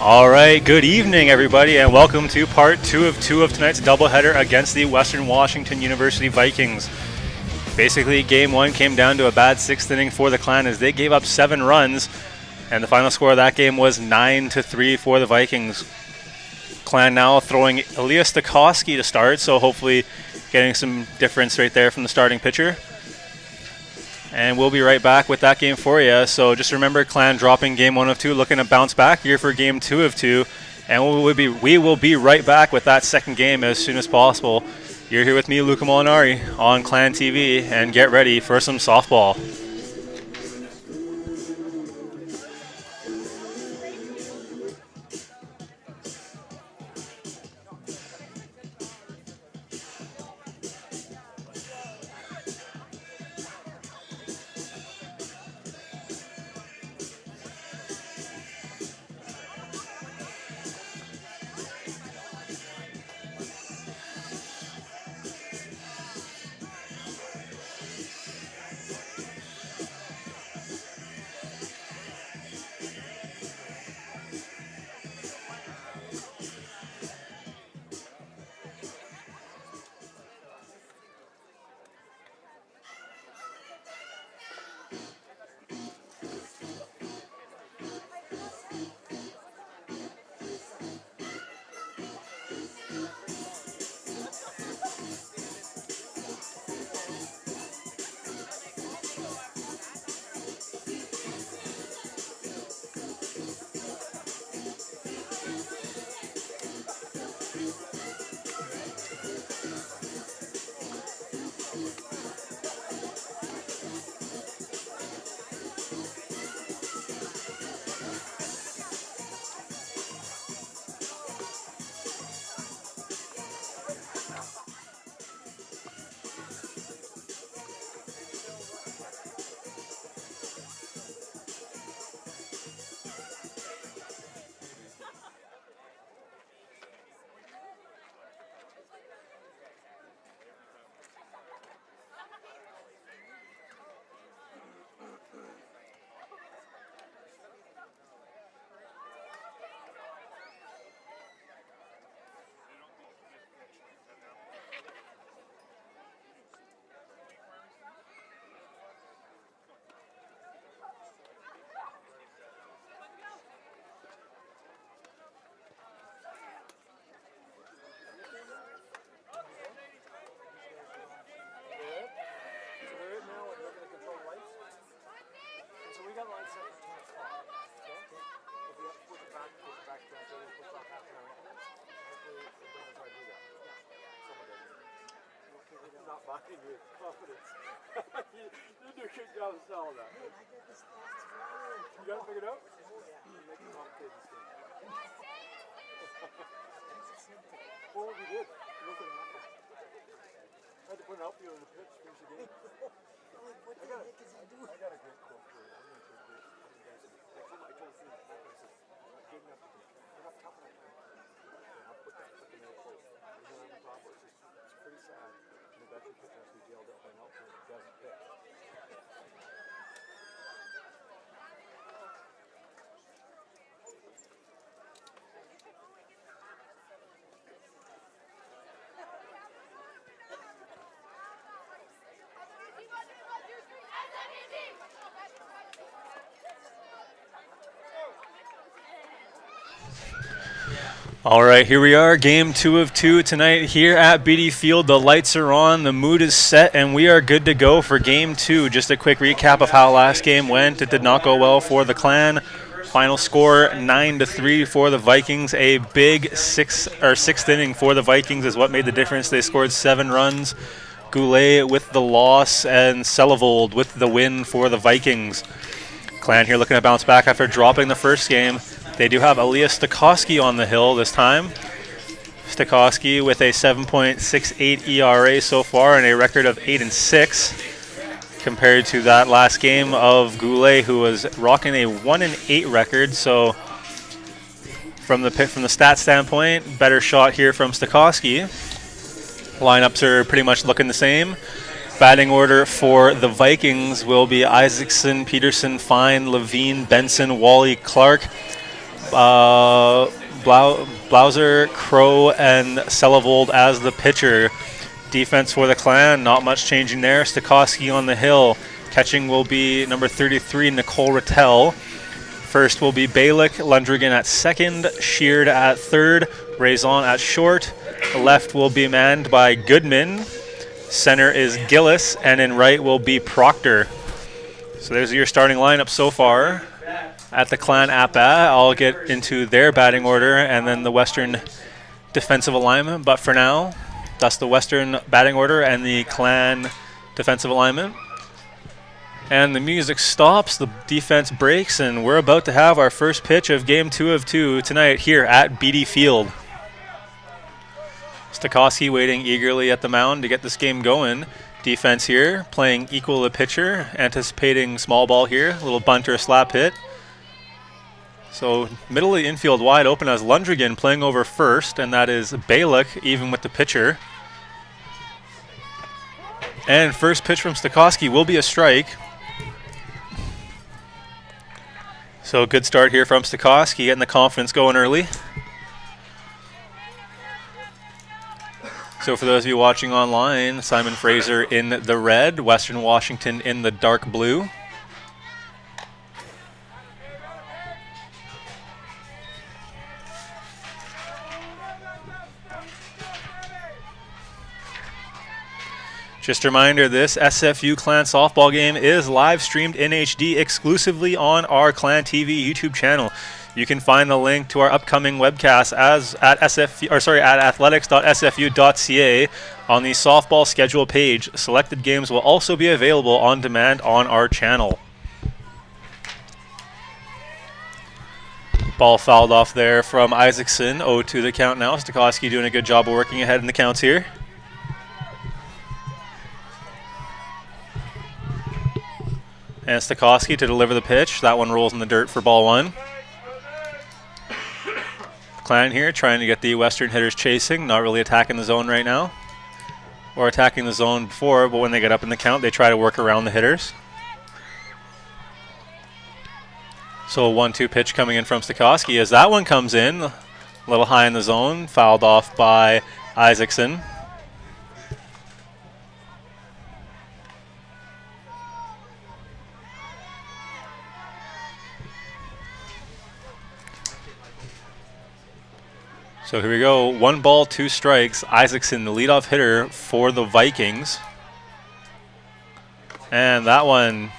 All right, good evening, everybody, and welcome to part two of tonight's doubleheader against the Western Washington University Vikings. Basically, game one came down to a bad sixth inning for the Clan as they gave up 7 runs, and the final score of that game was 9-3 for the Vikings. Clan now throwing Elias Stokowski to start, so hopefully getting some difference right there from the starting pitcher. And we'll be right back with that game for you. So just remember, Clan dropping game 1 of 2, looking to bounce back here for game 2 of 2. And we will be right back with that second game as soon as possible. You're here with me, Luca Molinari, on Clan TV, and get ready for some softball. Buying you confidence. you do a good job of selling that. You got it figured out? Make it complicated. Well, what we did, look what happened. I had to put an outfielder in the pitch, finish the game. I got a great quote for you. I'm going to show you. I told the team, I said, good enough to do. We're not tough enough. And I'll put that in there close. And then on the top, it's pretty sad. The veteran pitcher has to be jailed up by an outfielder who doesn't pitch. All right, here we are, game 2 of 2 tonight here at BD Field. The lights are on, the mood is set, and we are good to go for game 2. Just a quick recap of how last game went. It did not go well for the Clan. Final score 9-3 for the Vikings. A big sixth inning for the Vikings is what made the difference. They scored 7 runs. Goulet with the loss and Selevold with the win for the Vikings. Clan here looking to bounce back after dropping the first game. They do have Elias Stokowski on the hill this time. Stokowski with a 7.68 ERA so far and a record of 8-6, compared to that last game of Goulet, who was rocking a 1-8 record. So from the stat standpoint, better shot here from Stokowski. Lineups are pretty much looking the same. Batting order for the Vikings will be Isaacson, Peterson, Fine, Levine, Benson, Wally, Clark. Blauser, Crow, and Selevold as the pitcher. Defense for the Clan, not much changing there. Stokowski on the hill. Catching will be number 33, Nicole Rattel. First will be Balick, Lundrigan at second, Sheard at third, Raison at short. Left will be manned by Goodman. Center is Gillis, and in right will be Proctor. So there's your starting lineup so far at the Clan at-bat. I'll get into their batting order and then the Western defensive alignment. But for now, that's the Western batting order and the Clan defensive alignment. And the music stops, the defense breaks, and we're about to have our first pitch of Game 2 of 2 tonight here at BD Field. Stokowski waiting eagerly at the mound to get this game going. Defense here, playing equal to pitcher, anticipating small ball here, a little bunt or a slap hit. So middle of the infield wide open as Lundrigan playing over first, and that is Balick even with the pitcher. And first pitch from Stokowski will be a strike. So good start here from Stokowski, getting the confidence going early. So for those of you watching online, Simon Fraser in the red, Western Washington in the dark blue. Just a reminder, this SFU Clan softball game is live streamed in HD exclusively on our Clan TV YouTube channel. You can find the link to our upcoming webcast at athletics.sfu.ca on the softball schedule page. Selected games will also be available on demand on our channel. Ball fouled off there from Isaacson. 0-2 the count now. Stokowski doing a good job of working ahead in the counts here. And Stokowski to deliver the pitch. That one rolls in the dirt for ball one. Clan here trying to get the Western hitters chasing, not really attacking the zone right now. Or attacking the zone before, but when they get up in the count, they try to work around the hitters. So a 1-2 pitch coming in from Stokowski as that one comes in. A little high in the zone, fouled off by Isaacson. So here we go, 1 ball, 2 strikes. Isaacson, the leadoff hitter for the Vikings. And that one,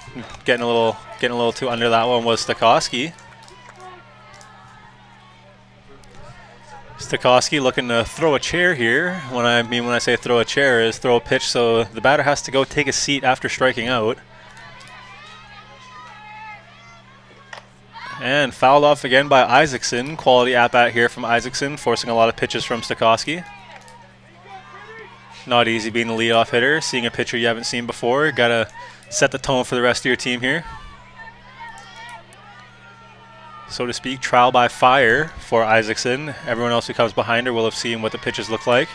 getting a little too under that one was Stokowski. Stokowski looking to throw a chair here. When I say throw a chair is throw a pitch so the batter has to go take a seat after striking out. And fouled off again by Isaacson. Quality at-bat here from Isaacson, forcing a lot of pitches from Stokowski. Not easy being the leadoff hitter, seeing a pitcher you haven't seen before. Got to set the tone for the rest of your team here. So to speak, trial by fire for Isaacson. Everyone else who comes behind her will have seen what the pitches look like.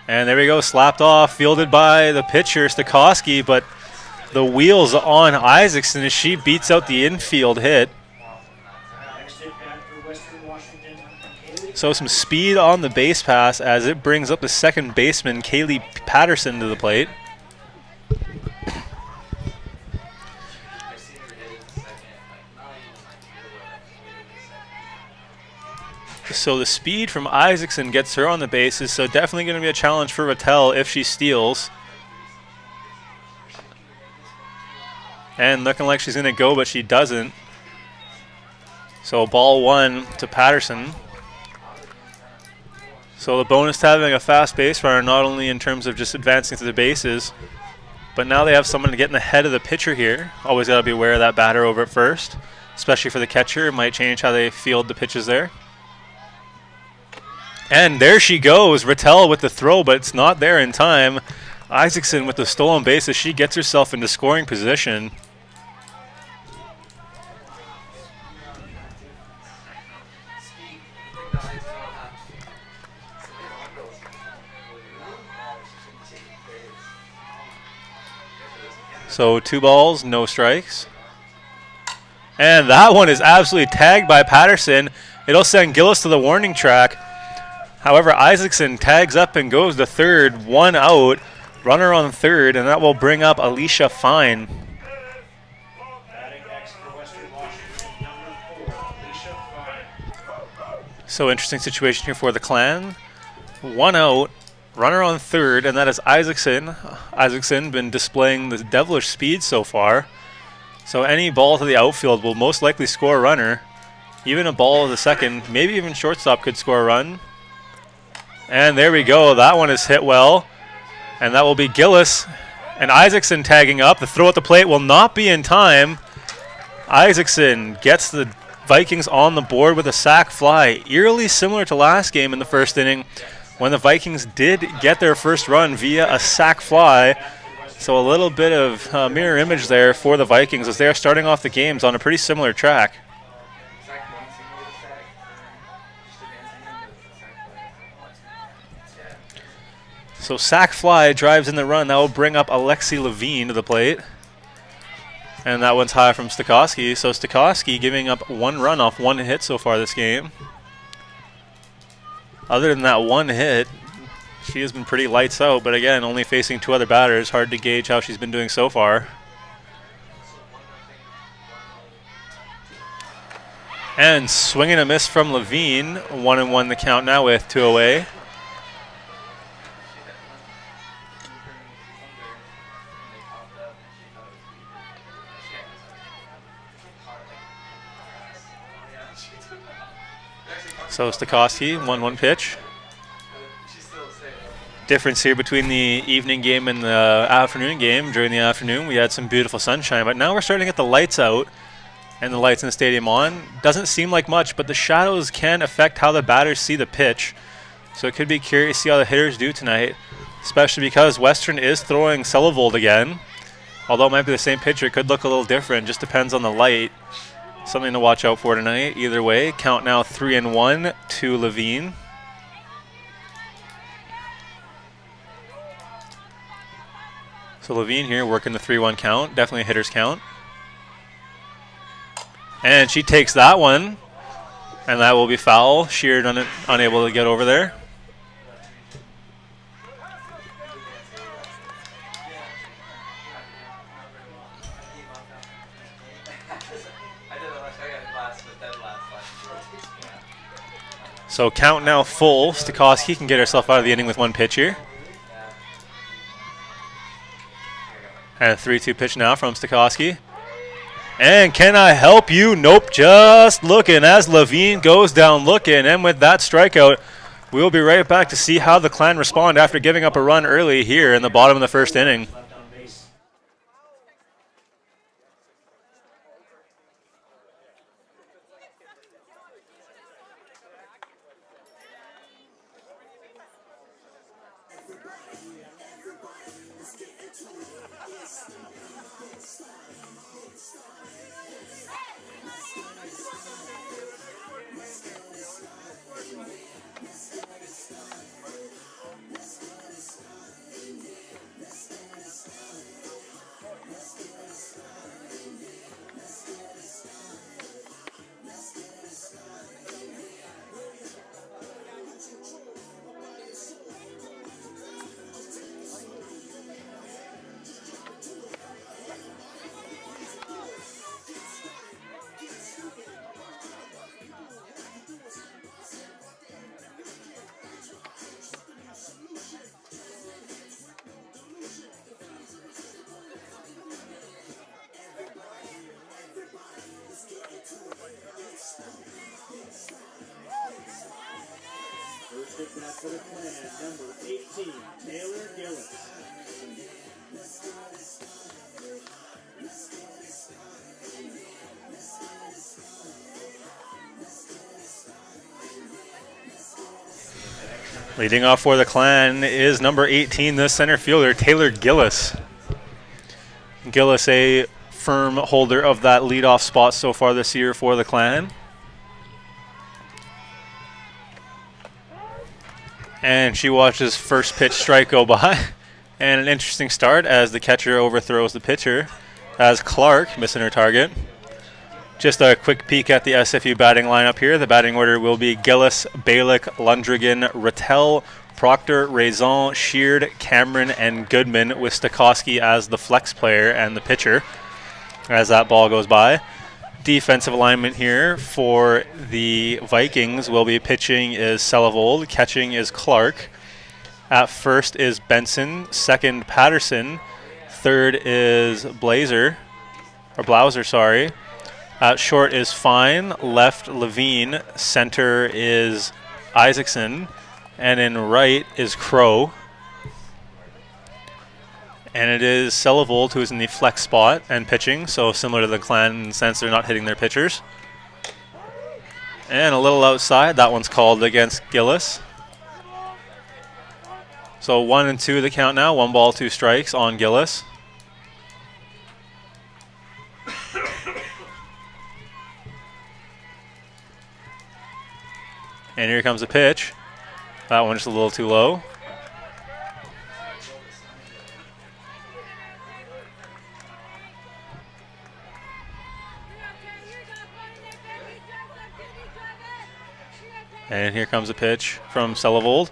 And there we go, slapped off, fielded by the pitcher, Stokowski, but the wheels on Isaacson as she beats out the infield hit. So some speed on the base pass as it brings up the second baseman, Kaylee Patterson, to the plate. So the speed from Isaacson gets her on the bases, so definitely going to be a challenge for Rattel if she steals. And looking like she's going to go, but she doesn't. So ball 1 to Patterson. So the bonus to having a fast base runner, not only in terms of just advancing to the bases, but now they have someone to get in the head of the pitcher here. Always got to be aware of that batter over at first, especially for the catcher. It might change how they field the pitches there. And there she goes, Rattel with the throw, but it's not there in time. Isaacson with the stolen base as she gets herself into scoring position. So 2 balls, no strikes. And that one is absolutely tagged by Patterson. It'll send Gillis to the warning track. However, Isaacson tags up and goes to third, 1 out. Runner on third, and that will bring up Alicia Fine. So interesting situation here for the Clan. 1 out, runner on third, and that is Isaacson. Isaacson been displaying the devilish speed so far. So any ball to the outfield will most likely score a runner. Even a ball to the second, maybe even shortstop could score a run. And there we go. That one is hit well. And that will be Gillis and Isaacson tagging up. The throw at the plate will not be in time. Isaacson gets the Vikings on the board with a sac fly. Eerily similar to last game in the first inning when the Vikings did get their first run via a sac fly. So a little bit of mirror image there for the Vikings as they are starting off the games on a pretty similar track. So sac fly drives in the run. That will bring up Alexi Levine to the plate. And that one's high from Stokowski. So Stokowski giving up 1 run off 1 hit so far this game. Other than that 1 hit, she has been pretty lights out. But again, only facing 2 other batters. Hard to gauge how she's been doing so far. And swinging a miss from Levine. 1-1 the count now with 2 away. So Stokowski, 1-1 pitch. Difference here between the evening game and the afternoon game. During the afternoon, we had some beautiful sunshine, but now we're starting to get the lights out and the lights in the stadium on. Doesn't seem like much, but the shadows can affect how the batters see the pitch. So it could be curious to see how the hitters do tonight, especially because Western is throwing Sullivold again. Although it might be the same pitcher, it could look a little different. Just depends on the light. Something to watch out for tonight. Either way, count now 3-1 to Levine. So Levine here working the 3-1 count. Definitely a hitter's count. And she takes that one. And that will be foul. Sheared unable to get over there. So count now full. Stokowski can get herself out of the inning with 1 pitch here. And a 3-2 pitch now from Stokowski. And can I help you? Nope, just looking as Levine goes down looking. And with that strikeout, we'll be right back to see how the Clan respond after giving up a run early here in the bottom of the first inning. For the Clan, number 18, Taylor Gillis. Leading off for the Clan is number 18, the center fielder, Taylor Gillis. Gillis, a firm holder of that leadoff spot so far this year for the Clan. And she watches first pitch strike go by. And an interesting start as the catcher overthrows the pitcher as Clark, missing her target, Just a quick peek at the SFU batting lineup here. The batting order will be Gillis, Balick, Lundrigan, Rattel, Proctor, Raison, Sheard, Cameron, and Goodman, with Stokowski as the flex player and the pitcher as that ball goes by. Defensive alignment here for the Vikings will be pitching is Selevold, catching is Clark. At first is Benson, second Patterson, third is Blauser. At short is Fine, left Levine, center is Isaacson, and in right is Crow. And it is Selevold who is in the flex spot and pitching, so similar to the Clan in the sense they're not hitting their pitchers. And a little outside, that one's called against Gillis. So 1-2 the count now, 1 ball, 2 strikes on Gillis. And here comes a pitch. That one just a little too low. And here comes a pitch from Selevold.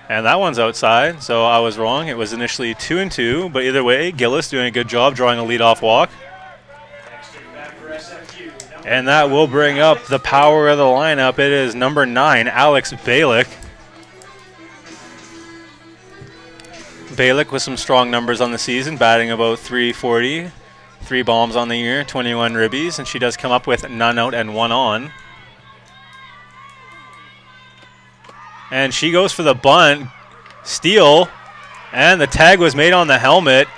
And that one's outside, so I was wrong. It was initially 2-2, but either way, Gillis doing a good job drawing a leadoff walk. And that will bring up the power of the lineup. It is number 9, Alex Balick. Balick with some strong numbers on the season, batting about .340, 3 bombs on the year, 21 ribbies, and she does come up with none out and 1 on. And she goes for the bunt, steal, and the tag was made on the helmet.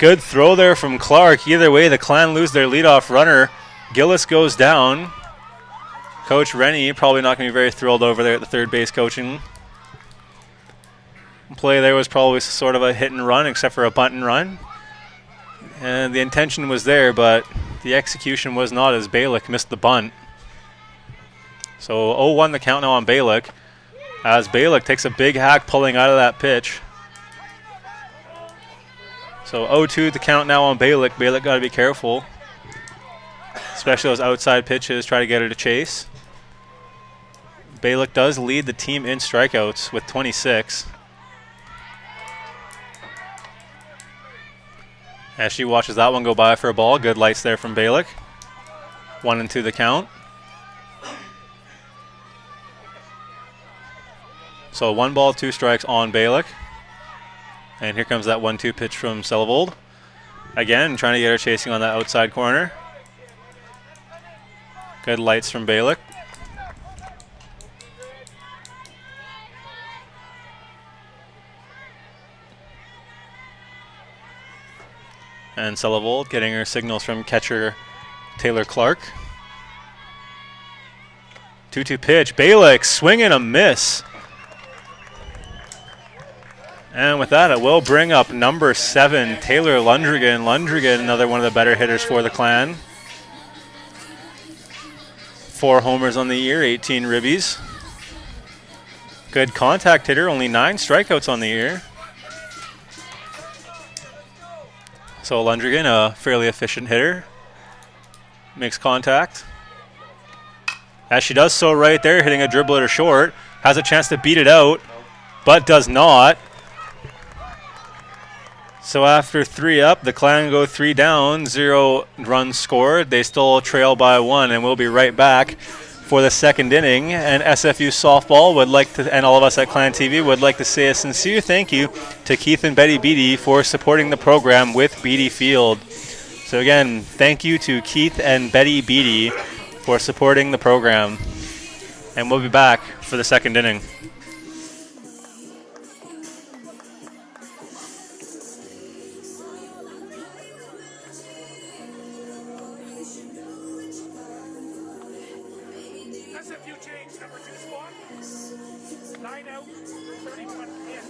Good throw there from Clark. Either way, the Clan lose their leadoff runner. Gillis goes down. Coach Rennie probably not going to be very thrilled over there at the third base coaching. Play there was probably sort of a hit and run, except for a bunt and run. And the intention was there, but the execution was not, as Balick missed the bunt. So 0-1 the count now on Balick, as Balick takes a big hack pulling out of that pitch. So 0-2 the count now on Balick. Balick got to be careful, especially those outside pitches, try to get her to chase. Balick does lead the team in strikeouts with 26. As she watches that one go by for a ball, good lights there from Balick. 1-2 the count. So 1 ball, 2 strikes on Balick. And here comes that 1-2 pitch from Selevold. Again, trying to get her chasing on that outside corner. Good lights from Balick. And Selevold getting her signals from catcher Taylor Clark. 2-2 pitch. Balick swing and a miss. And with that, it will bring up number 7, Taylor Lundrigan. Lundrigan, another one of the better hitters for the Clan. 4 homers on the year, 18 ribbies. Good contact hitter, only 9 strikeouts on the year. So Lundrigan, a fairly efficient hitter. Makes contact. As she does so right there, hitting a dribbler short. Has a chance to beat it out, but does not. So after 3 up, the Clan go 3 down, 0 runs scored. They still trail by 1, and we'll be right back for the second inning. And SFU Softball would like to, and all of us at Clan TV would like to say a sincere thank you to Keith and Betty Beatty for supporting the program with Beatty Field. So again, thank you to Keith and Betty Beatty for supporting the program. And we'll be back for the second inning. SFU change number 2 spot. 9 out, 31 in.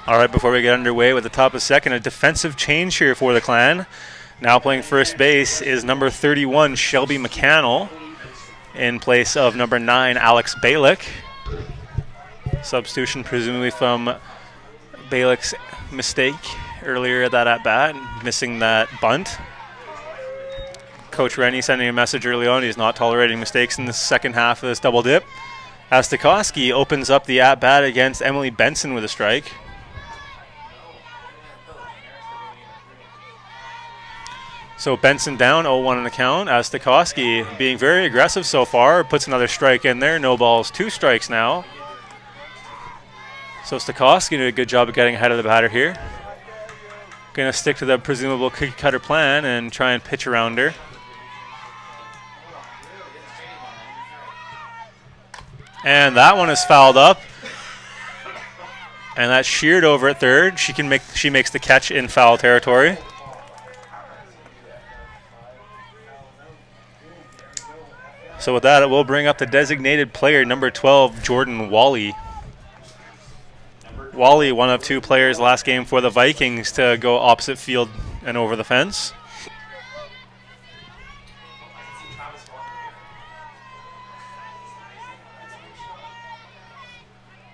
All right, before we get underway with the top of second, a defensive change here for the Clan. Now playing first base is number 31, Shelby McCannell, in place of number 9, Alex Balick. Substitution presumably from Balick's mistake earlier at that at-bat, missing that bunt. Coach Rennie sending a message early on. He's not tolerating mistakes in the second half of this double dip. As Stokowski opens up the at-bat against Emily Benson with a strike. So Benson down, 0-1 on the count, as Stokowski being very aggressive so far, puts another strike in there. No balls, 2 strikes now. So Stokowski did a good job of getting ahead of the batter here. Going to stick to the presumable cookie cutter plan and try and pitch around her. And that one is fouled up. And that's sheared over at third. She makes the catch in foul territory. So with that, it will bring up the designated player, number 12, Jordan Wally. Wally, one of 2 players last game for the Vikings to go opposite field and over the fence.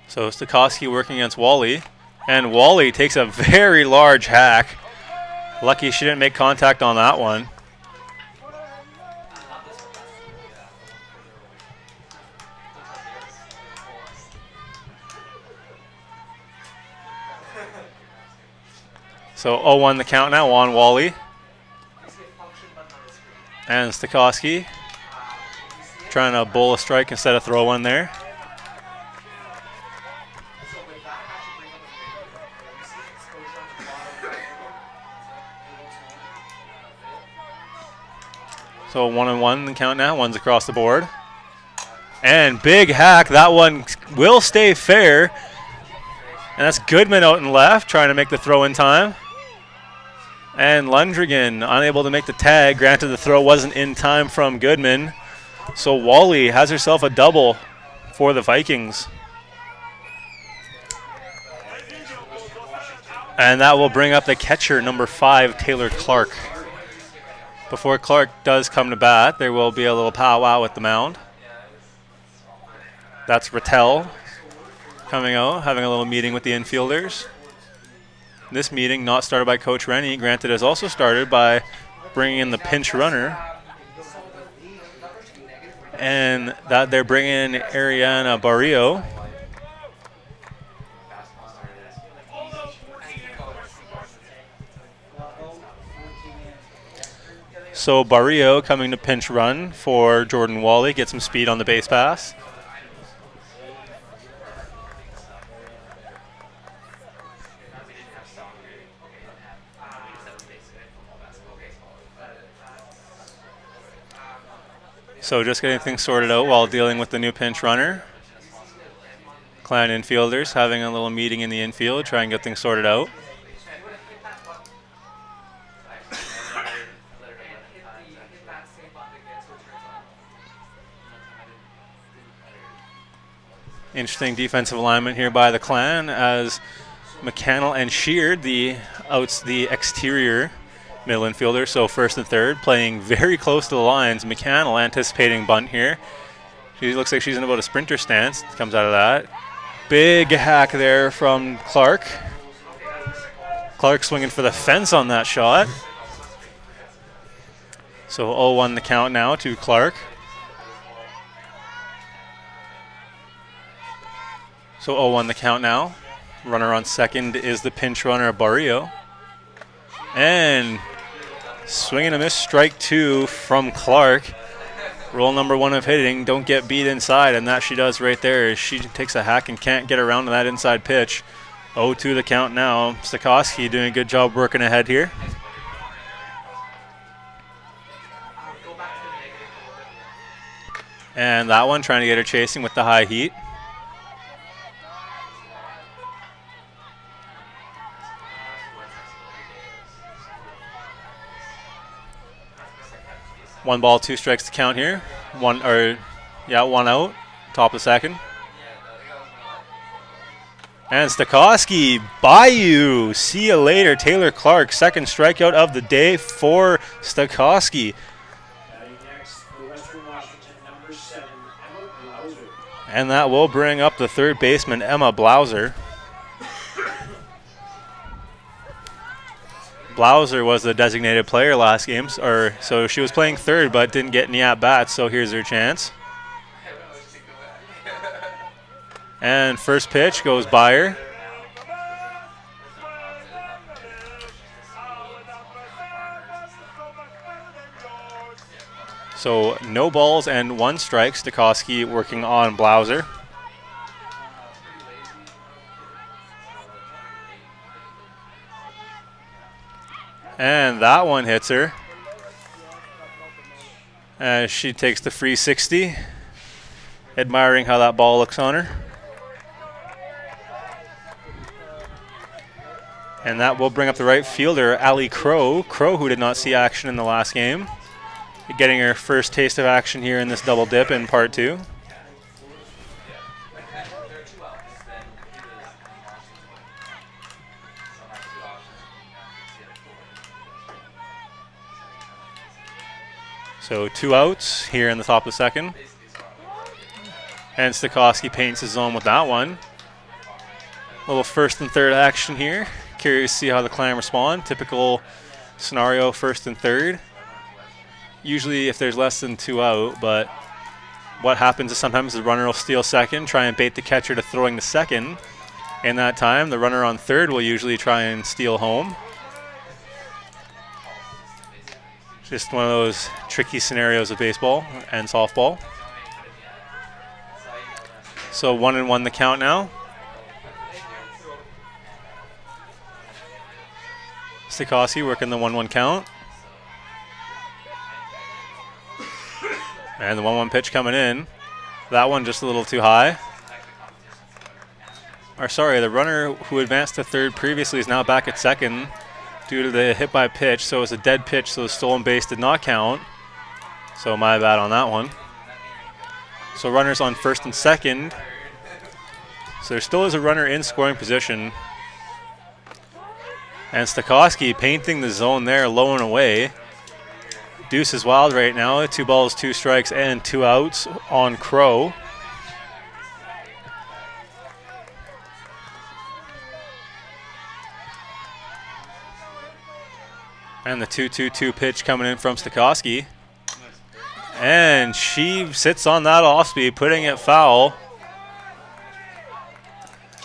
So Stokowski working against Wally. And Wally takes a very large hack. Lucky she didn't make contact on that one. So 0-1 the count now on Wally. And Stokowski trying to bowl a strike instead of throw one there. So 1-1 the count now. One's across the board. And big hack. That one will stay fair. And that's Goodman out and left trying to make the throw in time. And Lundrigan unable to make the tag. Granted, the throw wasn't in time from Goodman. So Wally has herself a double for the Vikings. And that will bring up the catcher, number 5, Taylor Clark. Before Clark does come to bat, there will be a little powwow at the mound. That's Rattel coming out, having a little meeting with the infielders. This meeting, not started by Coach Rennie, granted is also started by bringing in the pinch runner. And that they're bringing in Ariana Barrio. So Barrio coming to pinch run for Jordan Wally, get some speed on the base pass. So just getting things sorted out while dealing with the new pinch runner. Clan infielders having a little meeting in the infield, try and get things sorted out. Interesting defensive alignment here by the Clan as McCannell and Sheard, the exterior middle infielder, so first and third, playing very close to the lines. McCannell anticipating bunt here. She looks like she's in about a sprinter stance. Comes out of that. Big hack there from Clark. Clark swinging for the fence on that shot. So 0-1 the count now to Clark. So 0-1 the count now. Runner on second is the pinch runner, Barrio. And swing and a miss, strike 2 from Clark. Rule number 1 of hitting, don't get beat inside, and that she does right there. She takes a hack and can't get around to that inside pitch. 0-2 the count now. Stokowski doing a good job working ahead here. And that one trying to get her chasing with the high heat. One ball, 2 strikes to count here. One out, top of the second. And Stokowski, Bayou, see you later. Taylor Clark, second strikeout of the day for Stokowski. Batting next for Western Washington, number 7, Emma Blauser. And that will bring up the third baseman, Emma Blauser. Blauser was the designated player last game, so she was playing third but didn't get any at-bats, so here's her chance. And first pitch goes by her. So no balls and 1 strike. Stokowski working on Blauser. And that one hits her. As she takes the free 60. Admiring how that ball looks on her. And that will bring up the right fielder, Allie Crow. Crow, who did not see action in the last game. Getting her first taste of action here in this double dip in part 2. So 2 outs here in the top of the second. And Stokowski paints his zone with that one. A little first and third action here. Curious to see how the Clan respond. Typical scenario, first and third. Usually if there's less than 2 out, but what happens is sometimes the runner will steal second, try and bait the catcher to throwing the second. In that time, the runner on third will usually try and steal home. Just one of those tricky scenarios of baseball and softball. So 1-1 the count now. Stokowski working the 1-1 count. And the 1-1 pitch coming in. That one just a little too high. Or sorry, the runner who advanced to third previously is now back at second due to the hit by pitch. So it was a dead pitch, so the stolen base did not count. So my bad on that one. So runners on first and second. So there still is a runner in scoring position. And Stokowski painting the zone there, low and away. Deuce is wild right now. 2 balls, 2 strikes, and 2 outs on Crow. And the 2-2-2 pitch coming in from Stokowski. And she sits on that off speed, putting it foul.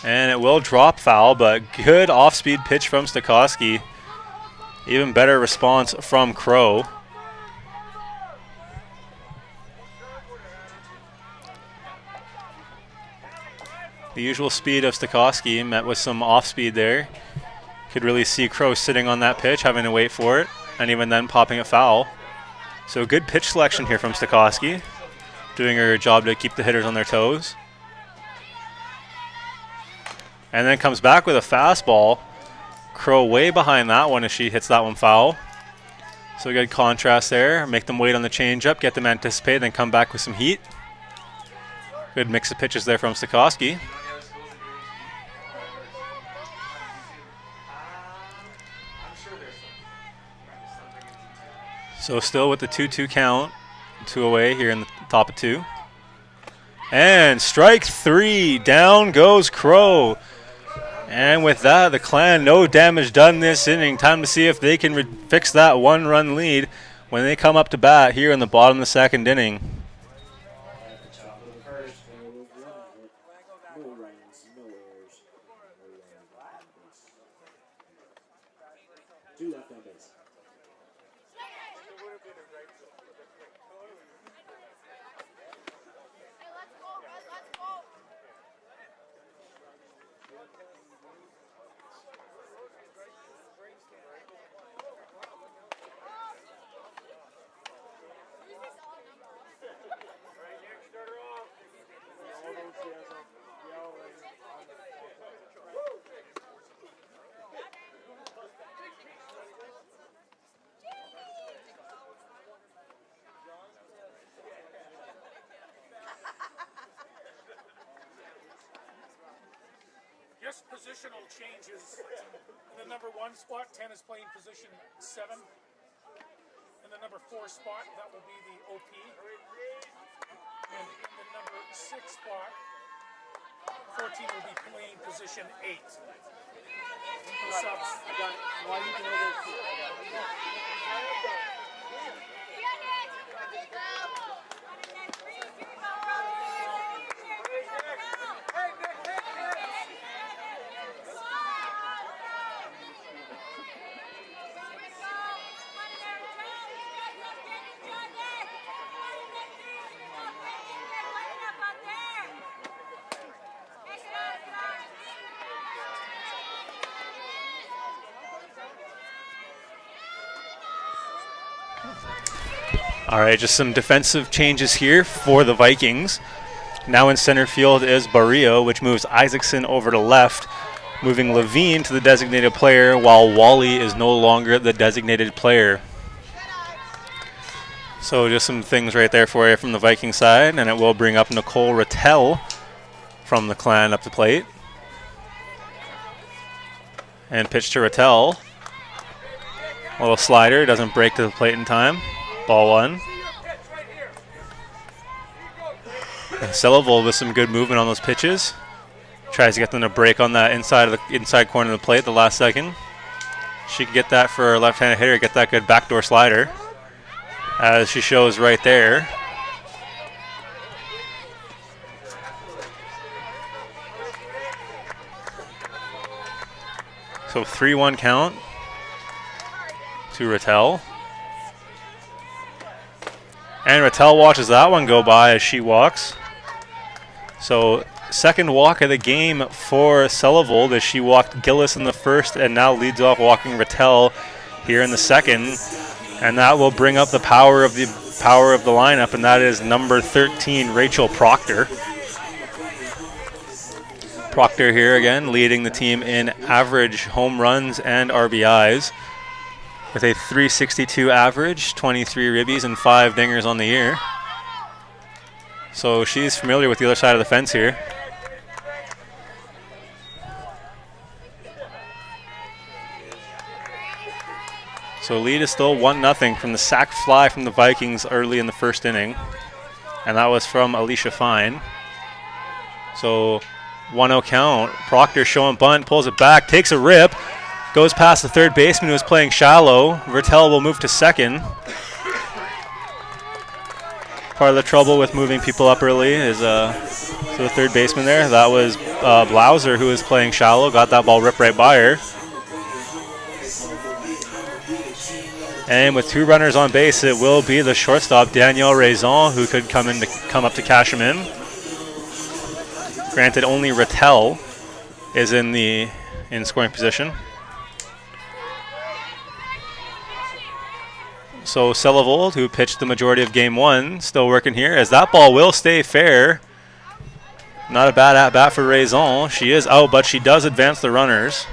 And it will drop foul, but good off speed pitch from Stokowski. Even better response from Crow. The usual speed of Stokowski met with some off speed there. Could really see Crow sitting on that pitch, having to wait for it, and even then popping a foul. So good pitch selection here from Stokowski, doing her job to keep the hitters on their toes. And then comes back with a fastball. Crow way behind that one as she hits that one foul. So good contrast there. Make them wait on the changeup, get them anticipate, then come back with some heat. Good mix of pitches there from Stokowski. So still with the 2-2 count, 2 away here in the top of 2. And strike 3, down goes Crow. And with that, the Clan, no damage done this inning. Time to see if they can fix that 1-run lead when they come up to bat here in the bottom of the second inning. At the top of the first, there was 1 hit, no runs, no errors, no base. 2 left on base. Yes, positional changes. In the number 1 spot, 10 is playing position 7. In the number 4 spot, that will be the OP. And in the number 6 spot, 14 will be playing position 8. The subs. All right, just some defensive changes here for the Vikings. Now in center field is Barrio, which moves Isaacson over to left, moving Levine to the designated player, while Wally is no longer the designated player. So just some things right there for you from the Viking side, and it will bring up Nicole Rattel from the Clan up the plate. And pitch to Rattel. A little slider, doesn't break to the plate in time. Ball 1. Selivold with some good movement on those pitches. Tries to get them to break on that inside corner of the plate the last second. She can get that for a left-handed hitter, get that good backdoor slider, as she shows right there. So 3-1 count to Rattel. And Rattel watches that one go by as she walks. So second walk of the game for Selivold as she walked Gillis in the first and now leads off walking Rattel here in the second. And that will bring up the power of the lineup, and that is number 13, Rachel Proctor. Proctor here again leading the team in average home runs and RBIs, with a .362 average, 23 ribbies, and 5 dingers on the year. So she's familiar with the other side of the fence here. So lead is still 1-0 from the sac fly from the Vikings early in the first inning. And that was from Alicia Fine. So 1-0 count. Proctor showing bunt, pulls it back, takes a rip. Goes past the third baseman who was playing shallow. Rattel will move to second. Part of the trouble with moving people up early is so the third baseman there. That was Blauser who was playing shallow. Got that ball ripped right by her. And with 2 runners on base, it will be the shortstop, Danielle Raison, who could come up to cash him in. Granted, only Rattel is in scoring position. So Selivold, who pitched the majority of game 1, still working here, as that ball will stay fair. Not a bad at-bat for Raison. She is out, but she does advance the runners.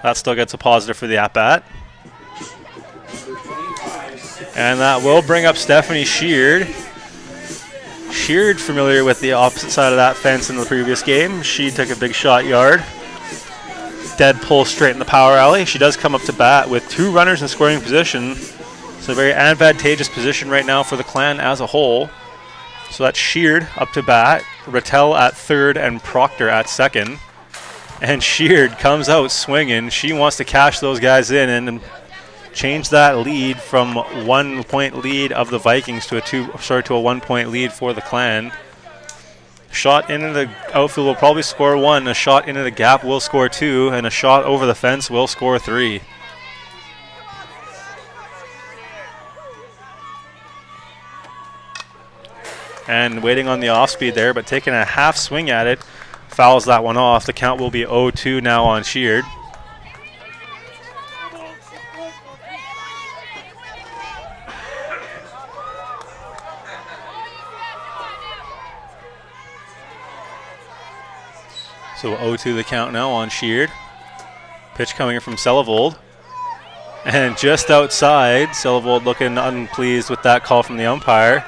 That still gets a positive for the at-bat. And that will bring up Stephanie Sheard. Sheard, familiar with the opposite side of that fence in the previous game. She took a big shot yard. Dead pull straight in the power alley. She does come up to bat with 2 runners in scoring position. So a very advantageous position right now for the Clan as a whole. So that's Sheard up to bat, Rattel at third, and Proctor at second. And Sheard comes out swinging. She wants to cash those guys in and change that lead from 1 point lead of the Vikings to a 1-point lead for the Clan. Shot into the outfield will probably score 1. A shot into the gap will score 2, and a shot over the fence will score 3. And waiting on the off speed there, but taking a half swing at it, fouls that one off. The count will be 0-2 now on Sheard. So 0-2 the count now on Sheard. Pitch coming in from Selivold. And just outside, Selivold looking unpleased with that call from the umpire.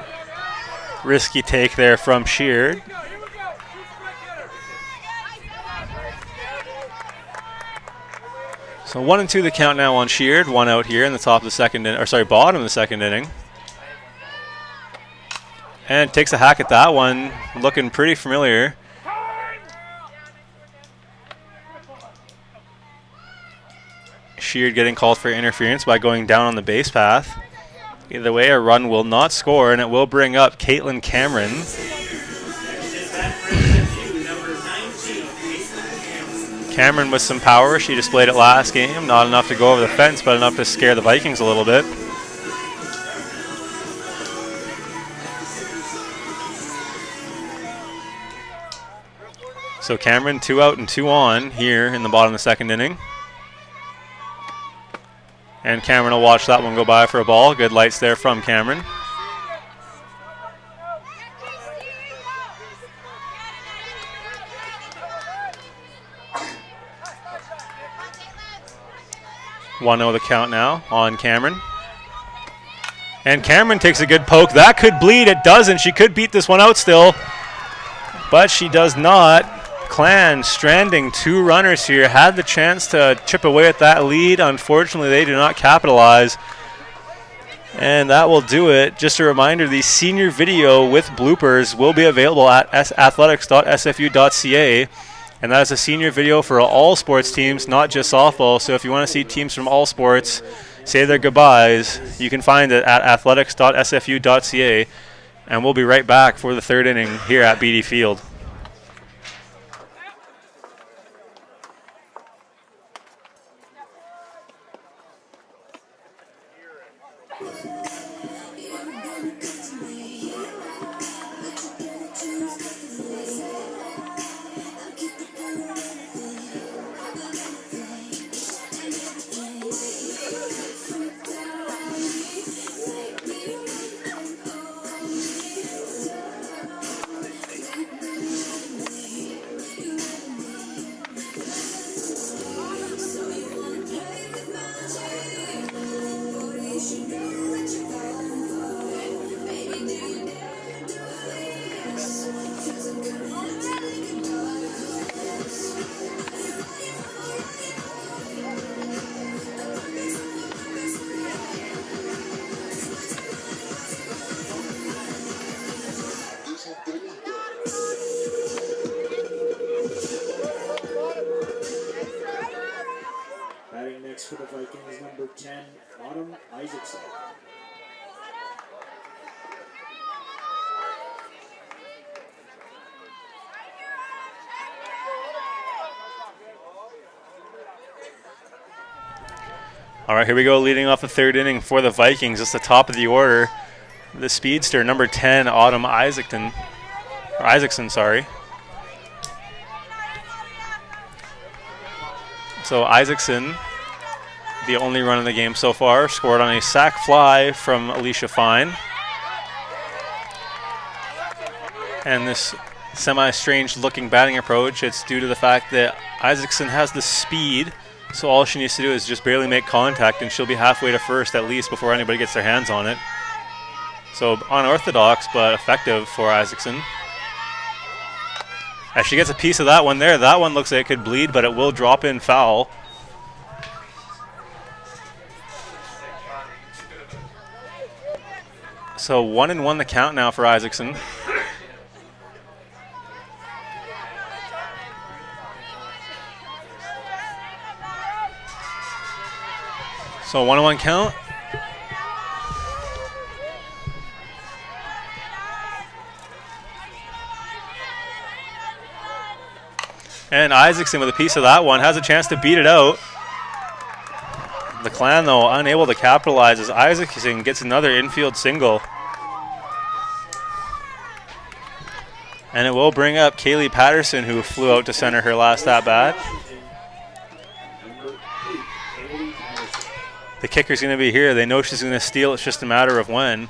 Risky take there from Sheard. So 1-2 the count now on Sheard. 1 out here in the top of the second, bottom of the second inning. And takes a hack at that one, looking pretty familiar. Sheard getting called for interference by going down on the base path. Either way, a run will not score, and it will bring up Caitlin Cameron. Cameron with some power. She displayed it last game. Not enough to go over the fence, but enough to scare the Vikings a little bit. So Cameron 2 out and 2 on here in the bottom of the second inning. And Cameron will watch that one go by for a ball. Good lights there from Cameron. One 0 the count now on Cameron. And Cameron takes a good poke. That could bleed. It doesn't. She could beat this one out still. But she does not. Clan stranding 2 runners here. Had the chance to chip away at that lead. Unfortunately, they do not capitalize. And that will do it. Just a reminder, the senior video with bloopers will be available at athletics.sfu.ca. And that is a senior video for all sports teams, not just softball. So if you want to see teams from all sports say their goodbyes, you can find it at athletics.sfu.ca. And we'll be right back for the third inning here at BD Field. For the Vikings, number 10, Autumn Isaacson. All right, here we go, leading off the third inning for the Vikings. It's the top of the order. The speedster, number 10, Autumn Isaacson. So Isaacson, the only run in the game so far, scored on a sac fly from Alicia Fine. And this semi-strange looking batting approach, it's due to the fact that Isaacson has the speed, so all she needs to do is just barely make contact and she'll be halfway to first at least before anybody gets their hands on it. So unorthodox but effective for Isaacson. As she gets a piece of that one there, that one looks like it could bleed, but it will drop in foul. So 1-1 the count now for Isaacson. So 1-1 count. And Isaacson with a piece of that one has a chance to beat it out. The Clan, though, unable to capitalize as Isaacson gets another infield single. And it will bring up Kaylee Patterson, who flew out to center her last at-bat. The kicker's going to be here. They know she's going to steal. It's just a matter of when.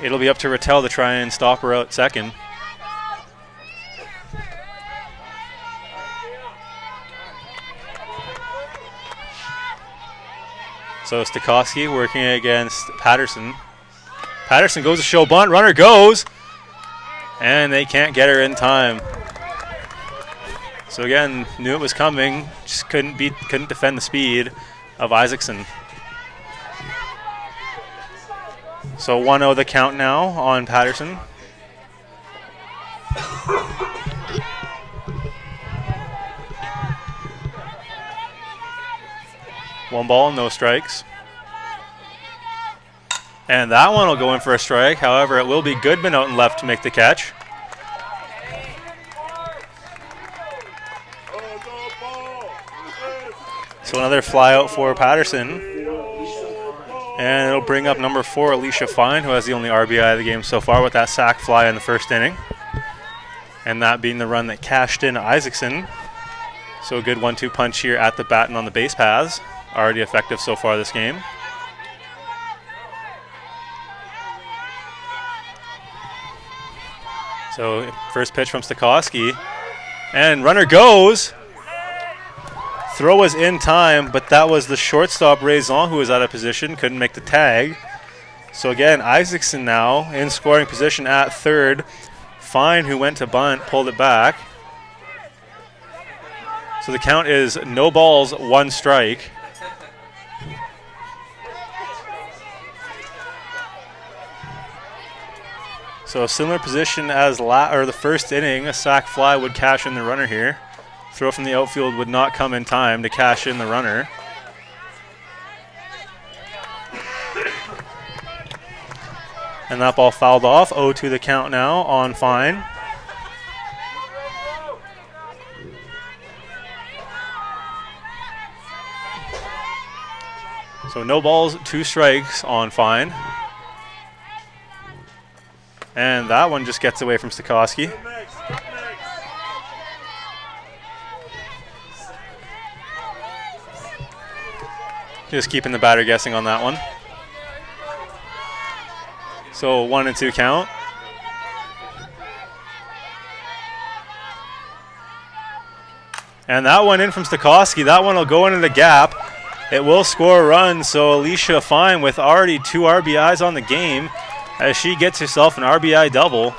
It'll be up to Rattel to try and stop her out second. So Stokowski working against Patterson. Patterson goes to show bunt. Runner goes. And they can't get her in time. So again, knew it was coming, just couldn't defend the speed of Isaacson. So 1-0 the count now on Patterson. One ball, no strikes. And that one will go in for a strike. However, it will be Goodman out and left to make the catch. So another fly out for Patterson. And it'll bring up number 4, Alicia Fine, who has the only RBI of the game so far with that sac fly in the first inning. And that being the run that cashed in Isaacson. So a good 1-2 punch here at the bat and on the base paths. Already effective so far this game. So first pitch from Stokowski. And runner goes. Throw was in time, but that was the shortstop, Raison, who was out of position, couldn't make the tag. So again, Isaacson now in scoring position at third. Fine, who went to bunt, pulled it back. So the count is no balls, 1 strike. So a similar position as the first inning, a sac fly would cash in the runner here. Throw from the outfield would not come in time to cash in the runner. And that ball fouled off. 0-2 the count now on Fine. So no balls, 2 strikes on Fine. And that one just gets away from Stokowski. Just keeping the batter guessing on that one. So 1-2 count. And that one in from Stokowski. That one will go into the gap. It will score a run. So Alicia Fine with already 2 RBIs on the game as she gets herself an RBI double.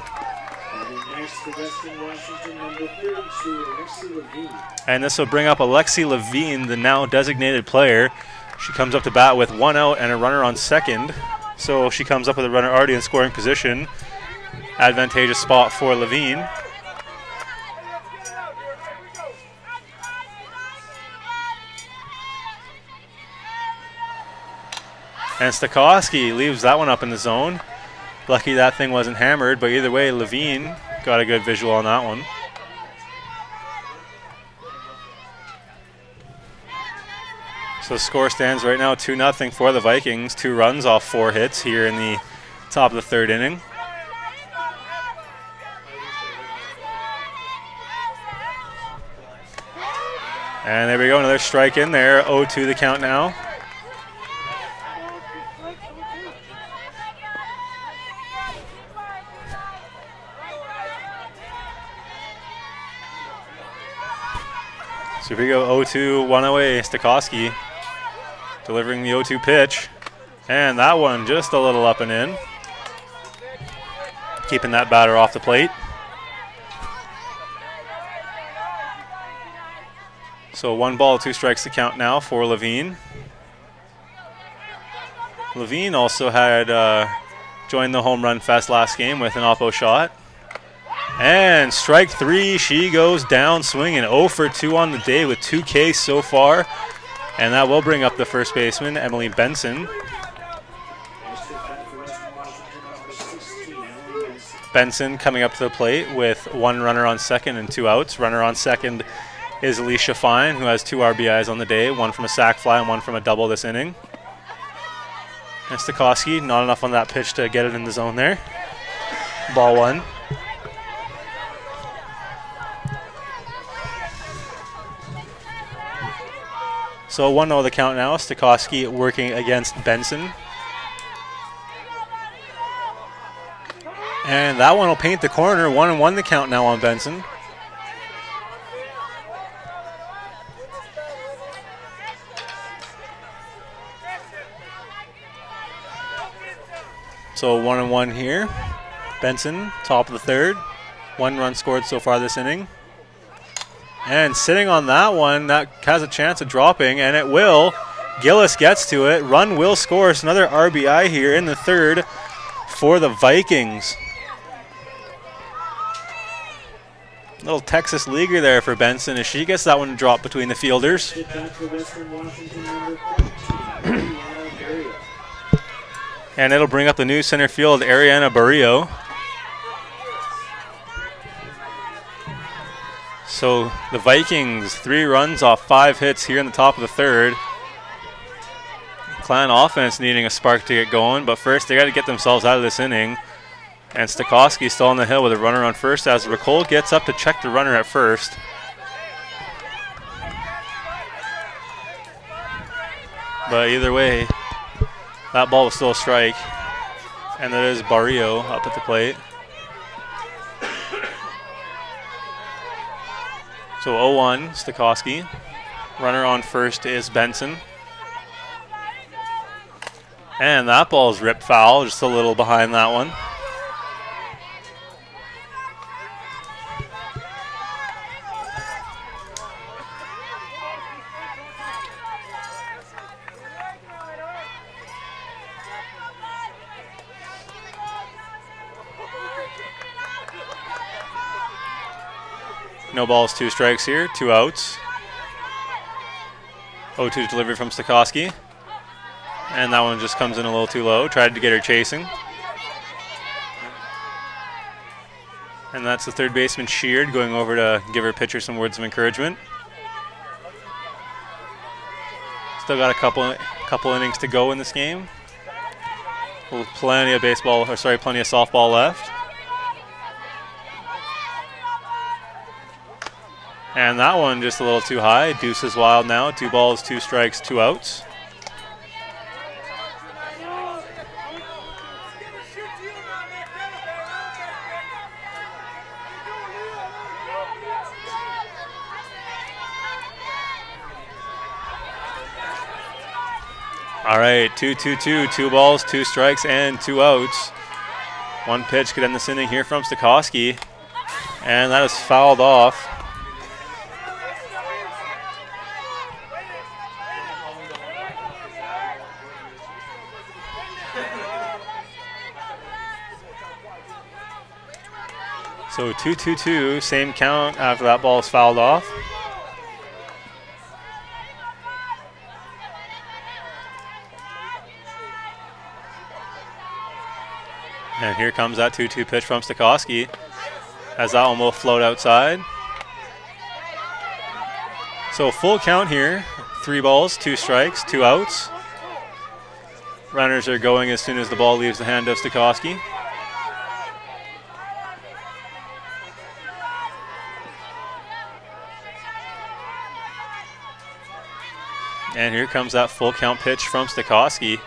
And this will bring up Alexi Levine, the now designated player. She comes up to bat with 1 out and a runner on second. So she comes up with a runner already in scoring position. Advantageous spot for Levine. And Stokowski leaves that one up in the zone. Lucky that thing wasn't hammered, but either way, Levine got a good visual on that one. So the score stands right now 2-0 for the Vikings. 2 runs off 4 hits here in the top of the 3rd inning. And there we go, another strike in there. 0-2 the count now. So here we go, 0-2, 1 away, Stokowski delivering the 0-2 pitch. And that one just a little up and in. Keeping that batter off the plate. So 1 ball, 2 strikes to count now for Levine. Levine also had joined the home run fest last game with an oppo shot. And strike 3, she goes down swinging. 0 for 2 on the day with 2 Ks so far. And that will bring up the first baseman, Emily Benson. Benson coming up to the plate with 1 runner on second and 2 outs. Runner on second is Alicia Fine, who has 2 RBIs on the day, 1 from a sac fly and 1 from a double this inning. And Stokowski, not enough on that pitch to get it in the zone there. Ball 1. So 1-0 the count now. Stokowski working against Benson. And that one will paint the corner. 1-1 the count now on Benson. So 1-1 here. Benson, top of the 3rd. 1 run scored so far this inning. And sitting on that one, that has a chance of dropping, and it will. Gillis gets to it. Run will score. It's another RBI here in the third for the Vikings. Little Texas leaguer there for Benson as she gets that one to drop between the fielders. Hit back for Western Washington, number 13, Ariana Barrio. And it'll bring up the new center field, Ariana Barrio. So the Vikings, 3 runs off 5 hits here in the top of the third. Clan offense needing a spark to get going, but first they got to get themselves out of this inning. And Stokowski still on the hill with a runner on first as Ricole gets up to check the runner at first. But either way, that ball was still a strike. And that is Barrio up at the plate. So 0-1, Stokowski. Runner on first is Benson. And that ball is ripped foul, just a little behind that one. No balls, 2 strikes here, 2 outs. 0-2 delivery from Stokowski. And that one just comes in a little too low. Tried to get her chasing. And that's the third baseman, Sheard, going over to give her pitcher some words of encouragement. Still got a couple innings to go in this game. Plenty of plenty of softball left. And that one just a little too high. Deuce is wild now. 2 balls, 2 strikes, 2 outs. All right, 2-2-2, 2 balls, 2 strikes, and 2 outs. 1 pitch could end this inning here from Stokowski. And that is fouled off. So 2-2-2, same count after that ball is fouled off. And here comes that 2-2 pitch from Stokowski as that one will float outside. So full count here, 3 balls, 2 strikes, 2 outs. Runners are going as soon as the ball leaves the hand of Stokowski. And here comes that full count pitch from Stokowski.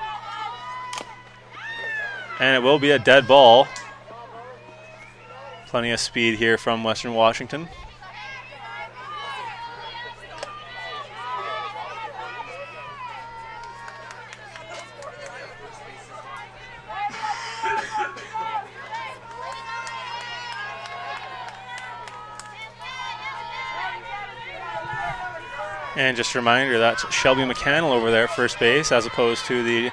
And it will be a dead ball. Plenty of speed here from Western Washington. And just a reminder, that's Shelby McCannell over there, first base, as opposed to the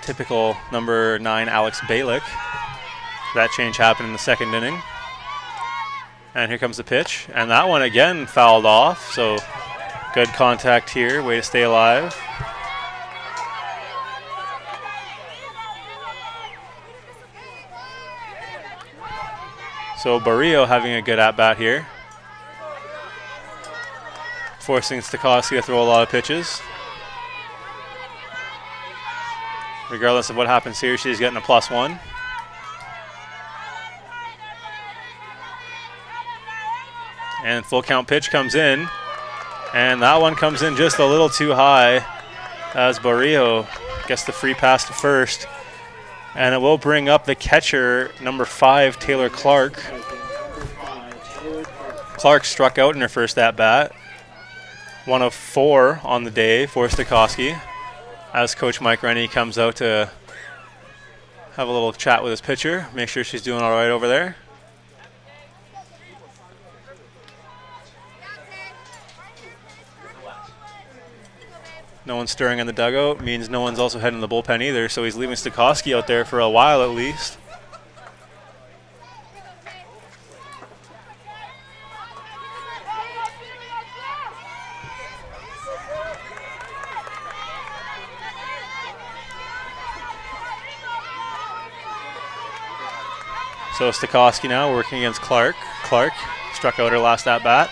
typical number 9, Alex Balick. That change happened in the second inning. And here comes the pitch. And that one again fouled off, so good contact here, way to stay alive. So Barrio having a good at-bat here, forcing Stokowski to throw a lot of pitches. Regardless of what happens here, she's getting a +1. And full count pitch comes in. And that one comes in just a little too high as Barrio gets the free pass to first. And it will bring up the catcher, number 5, Taylor Clark. Clark struck out in her first at-bat. 1 of 4 on the day for Stokowski, as Coach Mike Rennie comes out to have a little chat with his pitcher, make sure she's doing all right over there. No one's stirring in the dugout. Means no one's also heading to the bullpen either, so he's leaving Stokowski out there for a while at least. So Stokowski now working against Clark. Clark struck out her last at bat.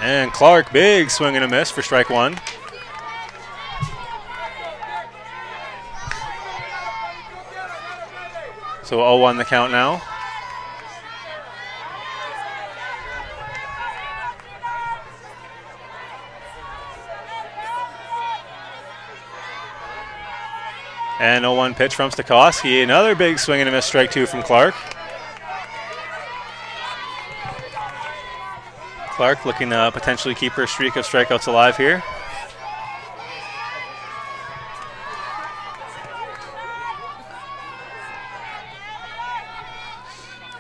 And Clark, big swing and a miss for strike one. So 0-1 the count now. And 0-1 pitch from Stokowski. Another big swing and a miss, strike two from Clark. Clark looking to potentially keep her streak of strikeouts alive here.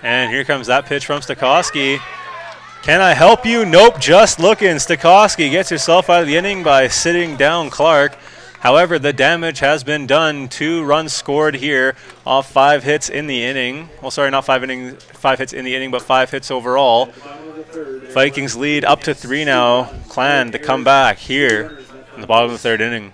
And here comes that pitch from Stokowski. Can I help you? Nope, just looking. Stokowski gets herself out of the inning by sitting down Clark. However, the damage has been done. 2 runs scored here off 5 hits in the inning. Well, sorry, not 5 hits in the inning, but 5 hits overall. Vikings lead up to 3 now. Clan to come back here in the bottom of the 3rd inning.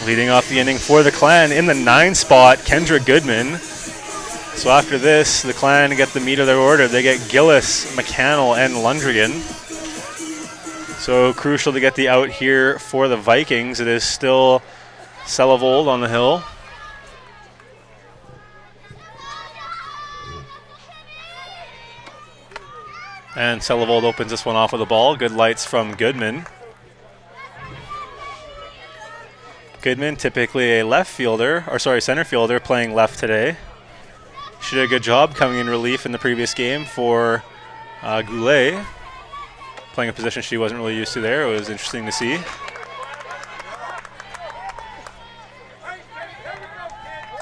Leading off the inning for the Clan in the 9 spot, Kendra Goodman. So after this, the Clan get the meat of their order. They get Gillis, McCannell, and Lundgren. So crucial to get the out here for the Vikings. It is still Selevold on the hill. And Selevold opens this one off with a ball. Good lights from Goodman. Goodman, typically a center fielder, playing left today. She did a good job coming in relief in the previous game for Goulet, playing a position she wasn't really used to there. It was interesting to see.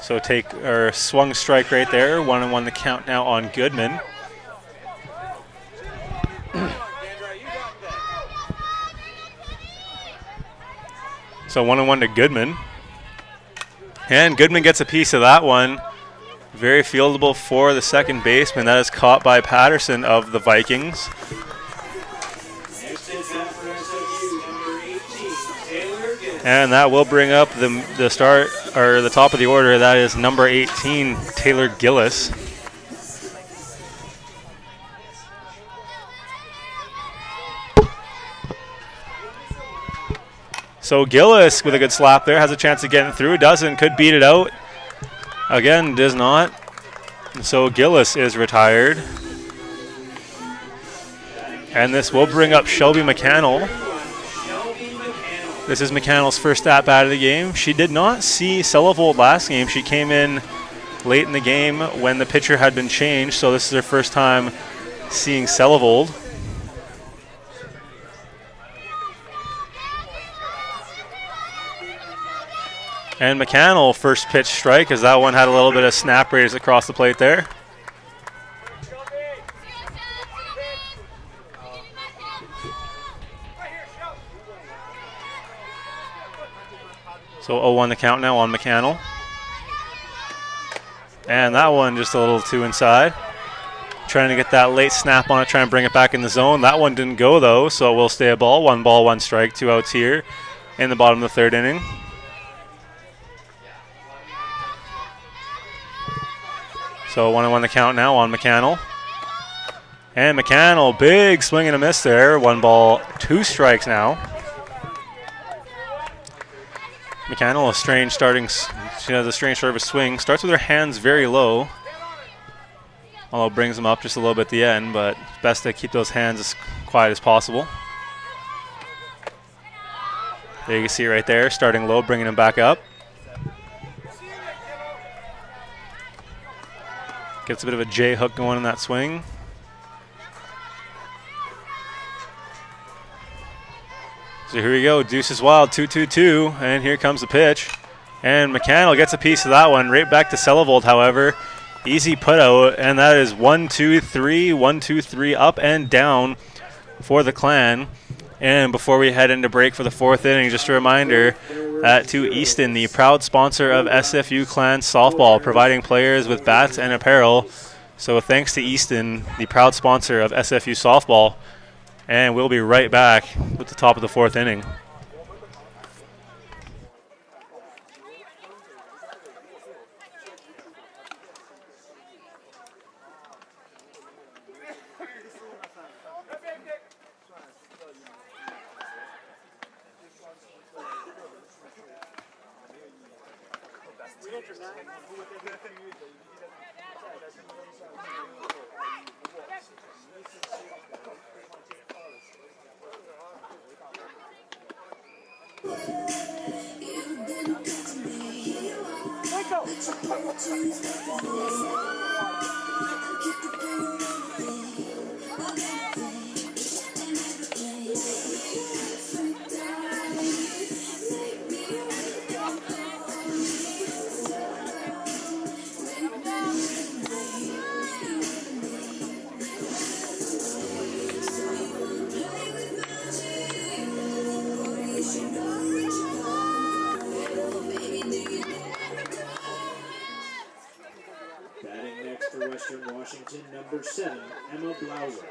So swung strike right there. 1-1 the count now on Goodman. So 1-1 to Goodman. And Goodman gets a piece of that one. Very fieldable for the second baseman. That is caught by Patterson of the Vikings. And that will bring up the start, or the top of the order. That is number 18, Taylor Gillis. So Gillis with a good slap there, has a chance of getting through. Doesn't, could beat it out. Again, does not. So Gillis is retired. And this will bring up Shelby McCannell. This is McCannell's first at-bat of the game. She did not see Selevold last game. She came in late in the game when the pitcher had been changed, so this is her first time seeing Selevold. And McCannell, first pitch strike, as that one had a little bit of snap rays across the plate there. So 0-1 the count now on McCannell. And that one just a little too inside. Trying to get that late snap on it, trying to bring it back in the zone. That one didn't go, though, so we'll stay a ball. 1 ball, 1 strike, 2 outs here in the bottom of the 3rd inning. So 1-1 the count now on McCannell. And McCannell, big swing and a miss there. 1 ball, 2 strikes now. McCannell, a strange starting, she has a strange sort of a swing. Starts with her hands very low. Although brings them up just a little bit at the end, but it's best to keep those hands as quiet as possible. There you can see right there, starting low, bringing them back up. Gets a bit of a J hook going in that swing. So here we go, Deuces Wild, 2-2-2, and here comes the pitch. And McCannell gets a piece of that one, right back to Selevold, however. Easy put out, and that is 1-2-3, 1-2-3 up and down for the Clan. And before we head into break for the 4th inning, just a reminder that to Easton, the proud sponsor of SFU Clan Softball, providing players with bats and apparel. So thanks to Easton, the proud sponsor of SFU Softball. And we'll be right back with the top of the 4th inning. Number 7, Emma Blauer.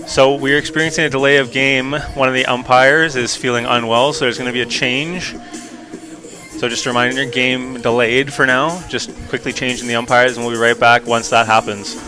So we're experiencing a delay of game. One of the umpires is feeling unwell, so there's going to be a change. So just a reminder, game delayed for now. Just quickly changing the umpires, and we'll be right back once that happens.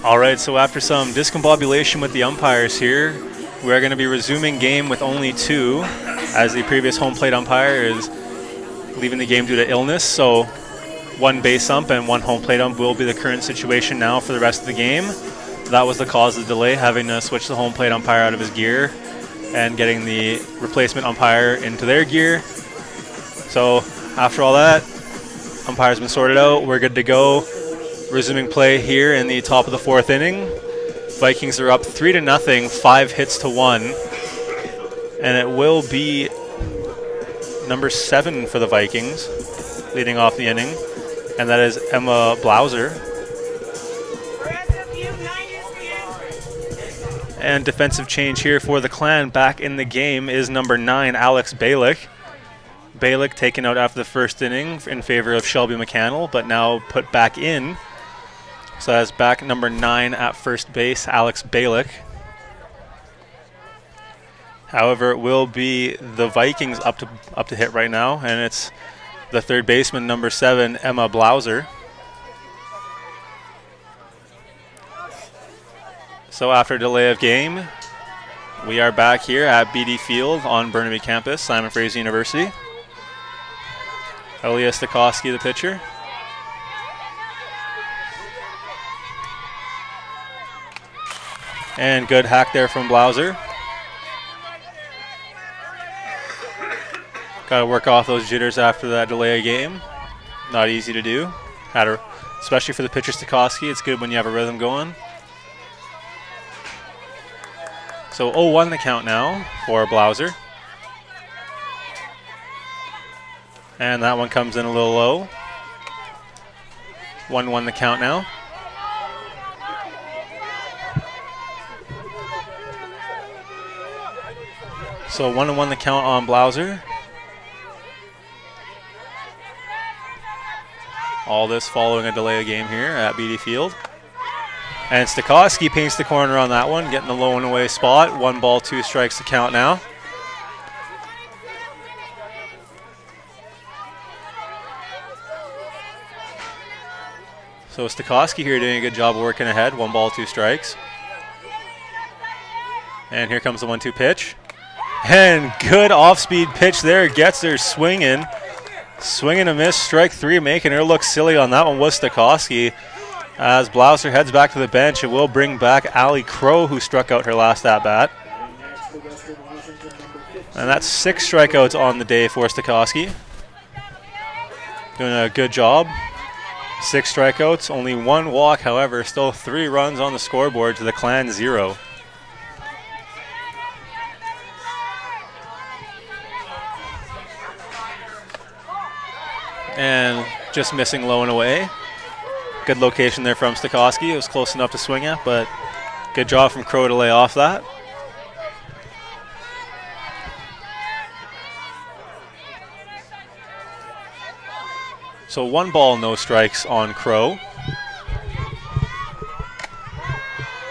All right, so after some discombobulation with the umpires here, we're going to be resuming game with only two, as the previous home plate umpire is leaving the game due to illness. So one base ump and one home plate ump will be the current situation now for the rest of the game. That was the cause of the delay, having to switch the home plate umpire out of his gear and getting the replacement umpire into their gear. So after all that, umpire's been sorted out. We're good to go. Resuming play here in the top of the fourth inning. Vikings are up 3-0, 5 hits to 1. And it will be number 7 for the Vikings leading off the inning. And that is Emma Blauser. And defensive change here for the Clan. Back in the game is number 9, Alex Balick. Balick taken out after the first inning in favor of Shelby McCannell, but now put back in. So that's back number 9 at first base, Alex Balick. However, it will be the Vikings up to hit right now, and it's the third baseman, number 7, Emma Blauser. So after delay of game, we are back here at BD Field on Burnaby campus, Simon Fraser University. Elias Stokowski, the pitcher. And good hack there from Blauser. Got to work off those jitters after that delay of game. Not easy to do. Especially for the pitcher Stokowski, it's good when you have a rhythm going. So 0-1 the count now for Blauser. And that one comes in a little low. 1-1 the count now. So 1-1 the count on Blauser. All this following a delay of game here at BD Field. And Stokowski paints the corner on that one, getting the low and away spot. 1 ball, 2 strikes to count now. So Stokowski here doing a good job of working ahead. 1 ball, 2 strikes. And here comes the 1-2 pitch. And good off-speed pitch there. Gets her swinging. Swinging a miss, strike 3, making her look silly on that one was Stokowski. As Blauser heads back to the bench, it will bring back Allie Crow, who struck out her last at-bat. And that's 6 strikeouts on the day for Stokowski. Doing a good job. 6 strikeouts, only 1 walk, however, still 3 runs on the scoreboard to the Clan 0. And just missing low and away. Good location there from Stokowski. It was close enough to swing at, but good job from Crow to lay off that. So 1 ball, no strikes on Crow.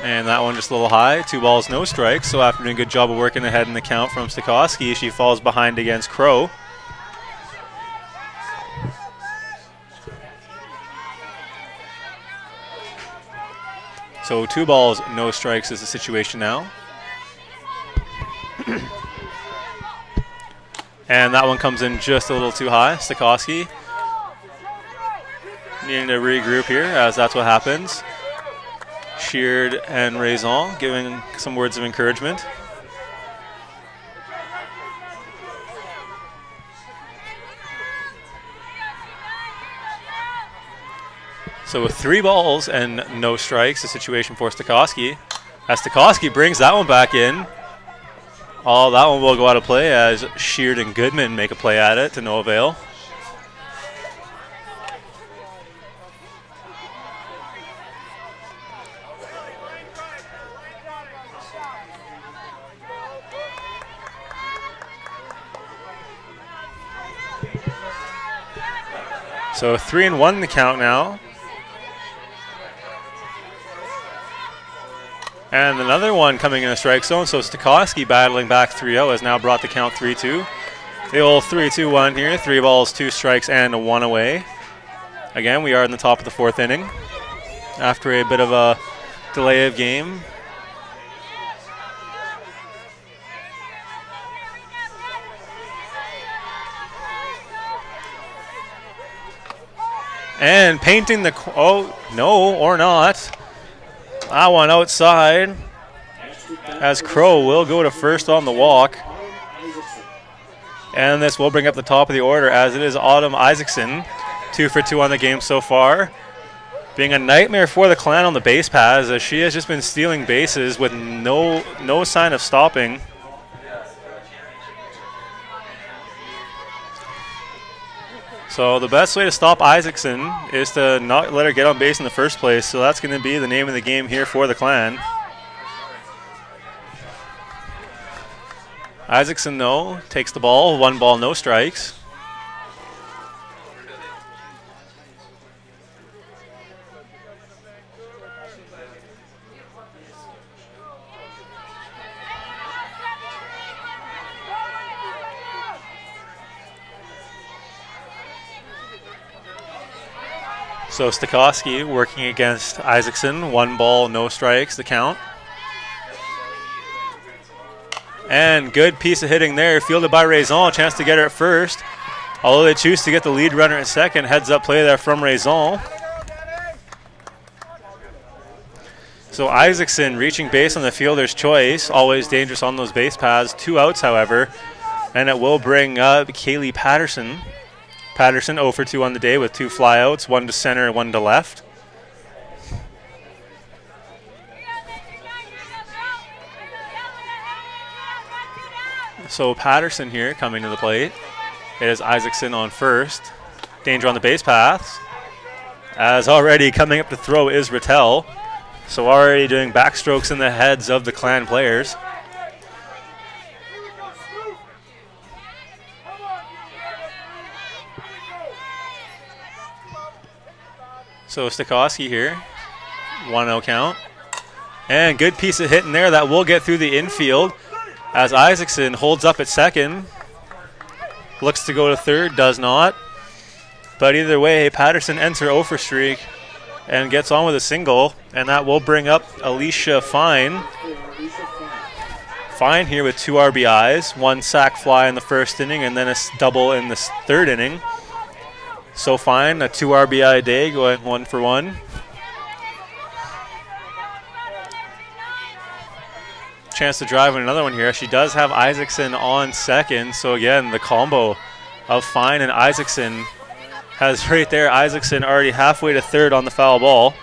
And that one just a little high. 2 balls, no strikes. So after doing a good job of working ahead in the count from Stokowski, she falls behind against Crow. So 2 balls, no strikes is the situation now. And that one comes in just a little too high. Stokowski needing to regroup here, as that's what happens. Sheard and Raison giving some words of encouragement. So with 3 balls and no strikes, the situation for Stokowski. As Stokowski brings that one back in. Oh, that one will go out of play as Sheard and Goodman make a play at it to no avail. So 3-1 the count now. And another one coming in a strike zone. So Stokowski battling back 3-0 has now brought the count 3-2. The old 3-2-1 here. 3 balls, 2 strikes, and 1 away. Again, we are in the top of the 4th inning after a bit of a delay of game. And painting the, oh, no, or not. That one outside, as Crow will go to first on the walk. And this will bring up the top of the order, as it is Autumn Isaacson, 2 for 2 on the game so far. Being a nightmare for the Clan on the base paths, as she has just been stealing bases with no sign of stopping. So the best way to stop Isaacson is to not let her get on base in the first place. So that's going to be the name of the game here for the Clan. Isaacson, though, takes the ball. 1 ball, no strikes. So Stokowski working against Isaacson. 1 ball, no strikes, the count. And good piece of hitting there, fielded by Raison. Chance to get her at first. Although they choose to get the lead runner at second. Heads up play there from Raison. So Isaacson reaching base on the fielder's choice. Always dangerous on those base paths. 2 outs, however. And it will bring up Kaylee Patterson. Patterson 0 for 2 on the day with 2 flyouts. 1 to center, 1 to left. So Patterson here coming to the plate. It is Isaacson on first. Danger on the base paths. As already coming up to throw is Rattel. So already doing backstrokes in the heads of the Clan players. So Stokowski here. 1-0 count. And good piece of hitting there that will get through the infield. As Isaacson holds up at second. Looks to go to third, does not. But either way, Patterson ends her 0 for streak and gets on with a single. And that will bring up Alicia Fine. Fine here with 2 RBIs. 1 sac fly in the first inning and then a double in the third inning. So Fine, a 2 RBI day, going 1 for 1. Chance to drive in another one here. She does have Isaacson on second. So again, the combo of Fine and Isaacson has right there Isaacson already halfway to third on the foul ball.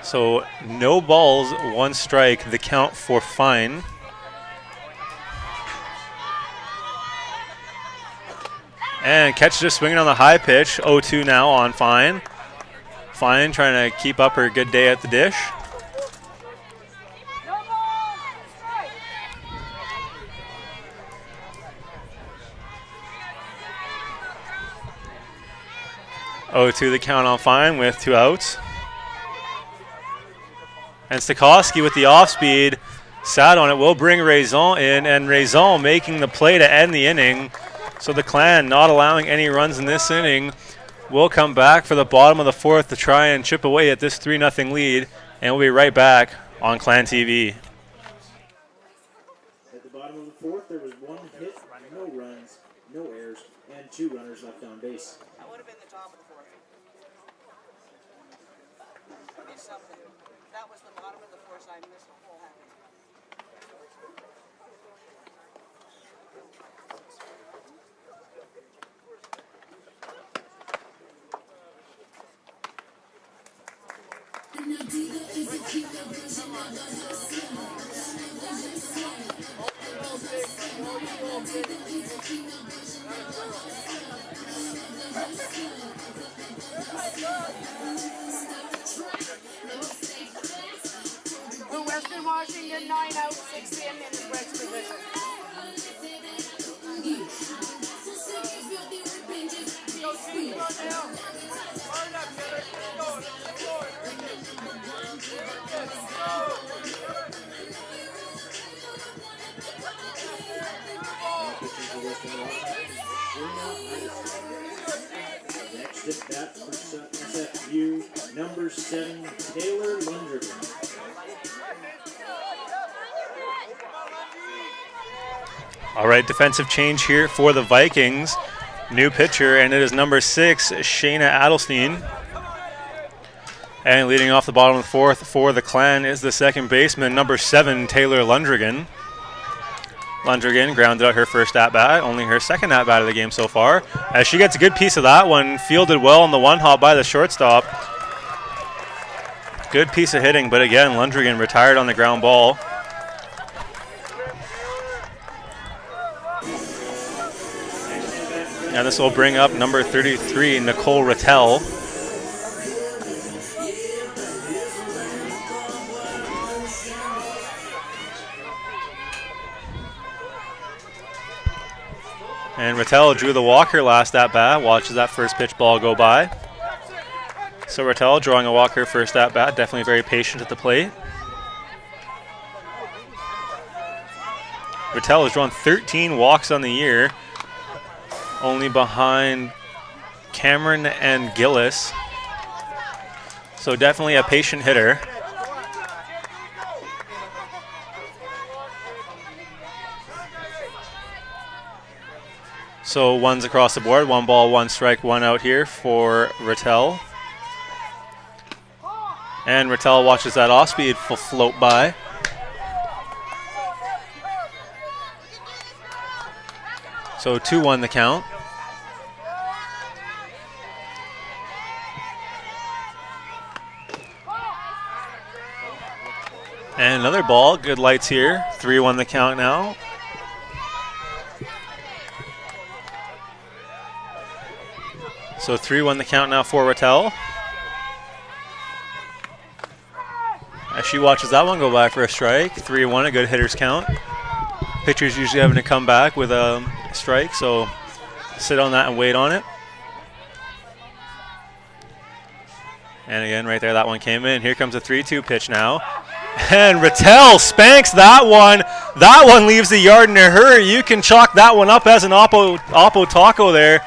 So no balls, 1 strike, the count for Fine. And catches her swinging on the high pitch. 0-2 now on Fine. Fine trying to keep up her good day at the dish. Oh, the count on Fine with 2 outs. And Stokowski with the off speed. Sat on it, will bring Raison in, and Raison making the play to end the inning. So the Clan not allowing any runs in this inning. Will come back for the bottom of the 4th to try and chip away at this 3-0 lead. And we'll be right back on Clan TV. At the bottom of the 4th, there was 1 hit, no runs, no errors, and 2 runners left on base. That would have been the top of the 4th. I mean, something. That was the bottom of the 4th, so I missed the whole half. The Western Washington 9 out, 6 in the French position. Go team, run down. Hard up, Taylor. Let's go. Next at bat for SFU, number 7, Taylor Lundergan. All right, defensive change here for the Vikings. New pitcher, and it is number 6, Shayna Adelstein. And leading off the bottom of the 4th for the Clan is the second baseman, number 7, Taylor Lundergan. Lundergan grounded out her first at-bat, only her second at-bat of the game so far. As she gets a good piece of that one, fielded well on the 1-hop by the shortstop. Good piece of hitting, but again, Lundergan retired on the ground ball. And this will bring up number 33, Nicole Rattel. And Rattel drew the walker last at bat, watches that first pitch ball go by. So Rattel drawing a walker first at bat, definitely very patient at the plate. Rattel has drawn 13 walks on the year. only behind Cameron and Gillis. So definitely a patient hitter. So ones across the board, 1 ball, 1 strike, 1 out here for Rattel. And Rattel watches that off-speed float by. So 2-1 the count. And another ball, good lights here. 3-1 the count now. So 3-1 the count now for Rattel. As she watches that one go by for a strike. 3-1, a good hitter's count. Pitchers usually having to come back with a strike, so sit on that and wait on it. And again, right there, that one came in. Here comes a 3-2 pitch now. And Rattel spanks that one. That one leaves the yard in a hurry. You can chalk that one up as an Oppo taco there.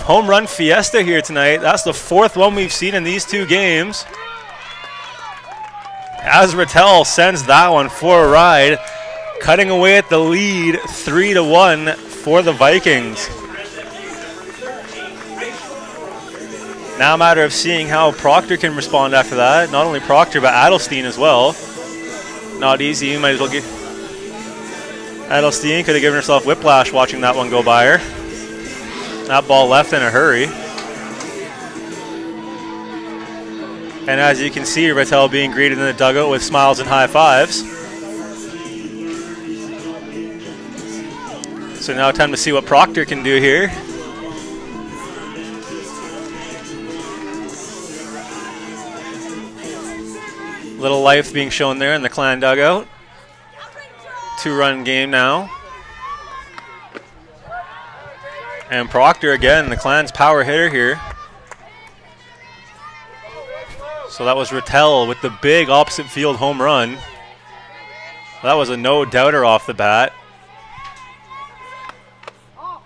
Home run fiesta here tonight. That's the 4th one we've seen in these 2 games. As Rattel sends that one for a ride, cutting away at the lead 3-1 for the Vikings. Now a matter of seeing how Proctor can respond after that. Not only Proctor, but Adelstein as well. Not easy. You might as well get... Adelstein could have given herself whiplash watching that one go by her. That ball left in a hurry. And as you can see, Rattel being greeted in the dugout with smiles and high fives. So now time to see what Proctor can do here. Little life being shown there in the Clan dugout. 2-run game now. And Proctor again, the Clan's power hitter here. So that was Rattel with the big opposite field home run. That was a no-doubter off the bat.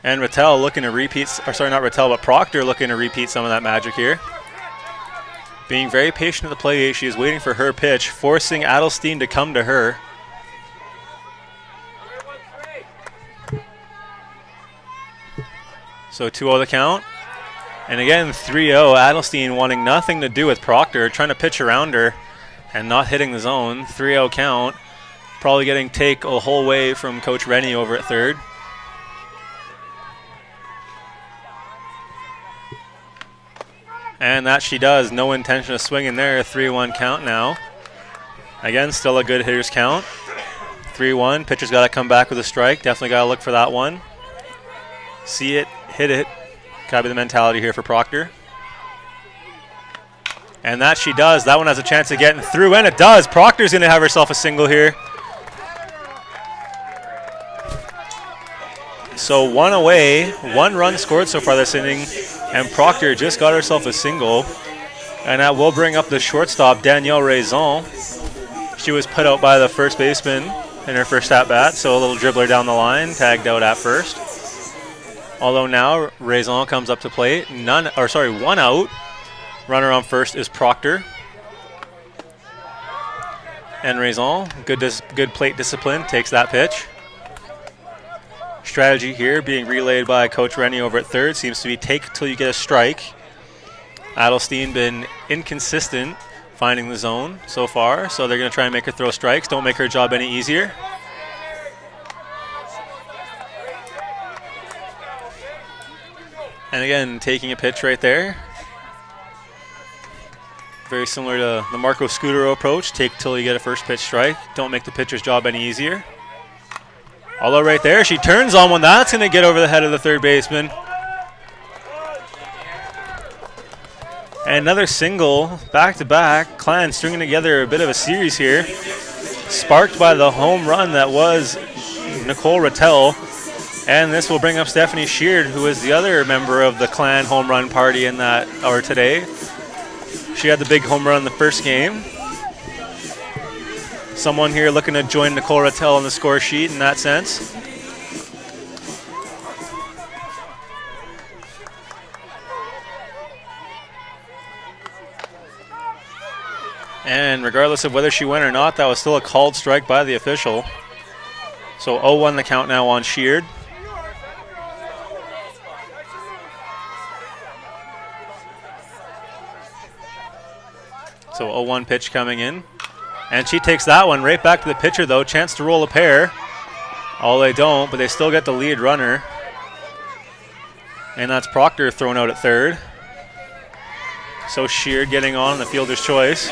And Rattel looking to repeat, or sorry, not Rattel, but Proctor looking to repeat some of that magic here. Being very patient at the plate, she is waiting for her pitch, forcing Adelstein to come to her. So 2-0 the count. And again, 3-0. Adelstein wanting nothing to do with Proctor, trying to pitch around her and not hitting the zone. 3-0 count. Probably getting take a whole way from Coach Rennie over at third. And that she does. No intention of swinging there. 3-1 count now. Again, still a good hitter's count. 3-1. Pitcher's got to come back with a strike. Definitely got to look for that one. See it, hit it. Got to be the mentality here for Proctor. And that she does. That one has a chance of getting through, and it does. Proctor's going to have herself a single here. So 1 away, 1 run scored so far this inning. And Proctor just got herself a single. And that will bring up the shortstop, Danielle Raison. She was put out by the first baseman in her first at-bat, so a little dribbler down the line, tagged out at first. Although now Raison comes up to plate. 1 out. Runner on first is Proctor. And Raison, good plate discipline, takes that pitch. Strategy here being relayed by Coach Rennie over at third seems to be take till you get a strike. Adelstein been inconsistent finding the zone so far, so they're going to try and make her throw strikes. Don't make her job any easier. And again, taking a pitch right there. Very similar to the Marco Scudero approach. Take till you get a first pitch strike. Don't make the pitcher's job any easier. Although right there, she turns on one. That's going to get over the head of the third baseman. And another single, back-to-back. Clan stringing together a bit of a series here. Sparked by the home run that was Nicole Rattel. And this will bring up Stephanie Sheard, who is the other member of the Clan home run party in that hour today. She had the big home run in the first game. Someone here looking to join Nicole Rattel on the score sheet in that sense. And regardless of whether she went or not, that was still a called strike by the official. So 0-1 the count now on Sheard. So 0-1 pitch coming in. And she takes that one right back to the pitcher, though. Chance to roll a pair. Oh, they don't, but they still get the lead runner. And that's Proctor thrown out at third. So Sheard getting on the fielder's choice.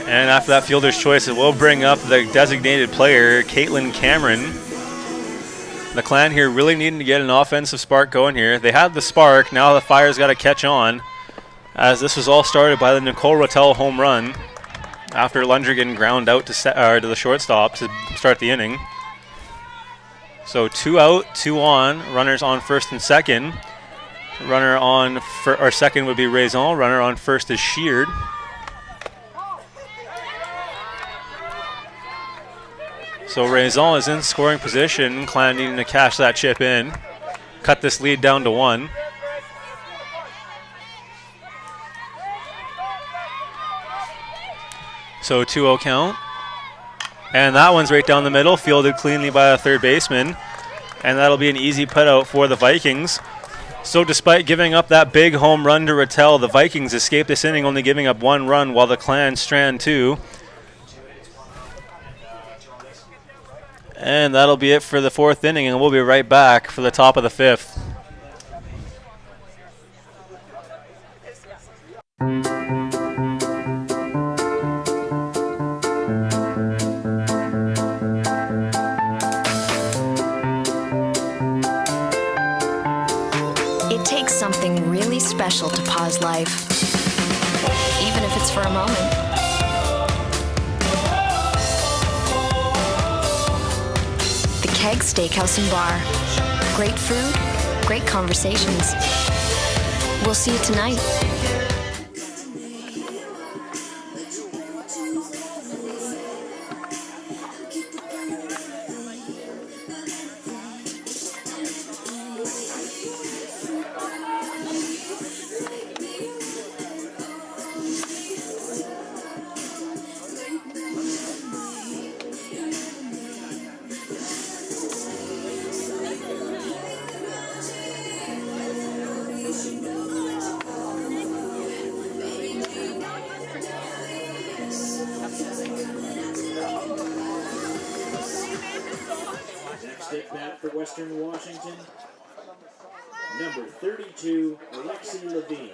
And after that fielder's choice, it will bring up the designated player, Caitlin Cameron. The Clan here really needing to get an offensive spark going here. They had the spark, now the Fire's got to catch on, as this was all started by the Nicole Rotel home run after Lundgren ground out to the shortstop to start the inning. So 2 out, 2 on, runners on first and second. Runner on second would be Raison, runner on first is Sheard. So Raison is in scoring position. Clan needing to cash that chip in. Cut this lead down to 1. So 2-0 count. And that one's right down the middle, fielded cleanly by a third baseman. And that'll be an easy putout for the Vikings. So despite giving up that big home run to Rattel, the Vikings escape this inning only giving up 1 run while the Clan strand 2. And that'll be it for the 4th inning, and we'll be right back for the top of the 5th. It takes something really special to pause life, even if it's for a moment. Keg Steakhouse and Bar. Great food, great conversations. We'll see you tonight. At bat for Western Washington, number 32, Alexi Levine.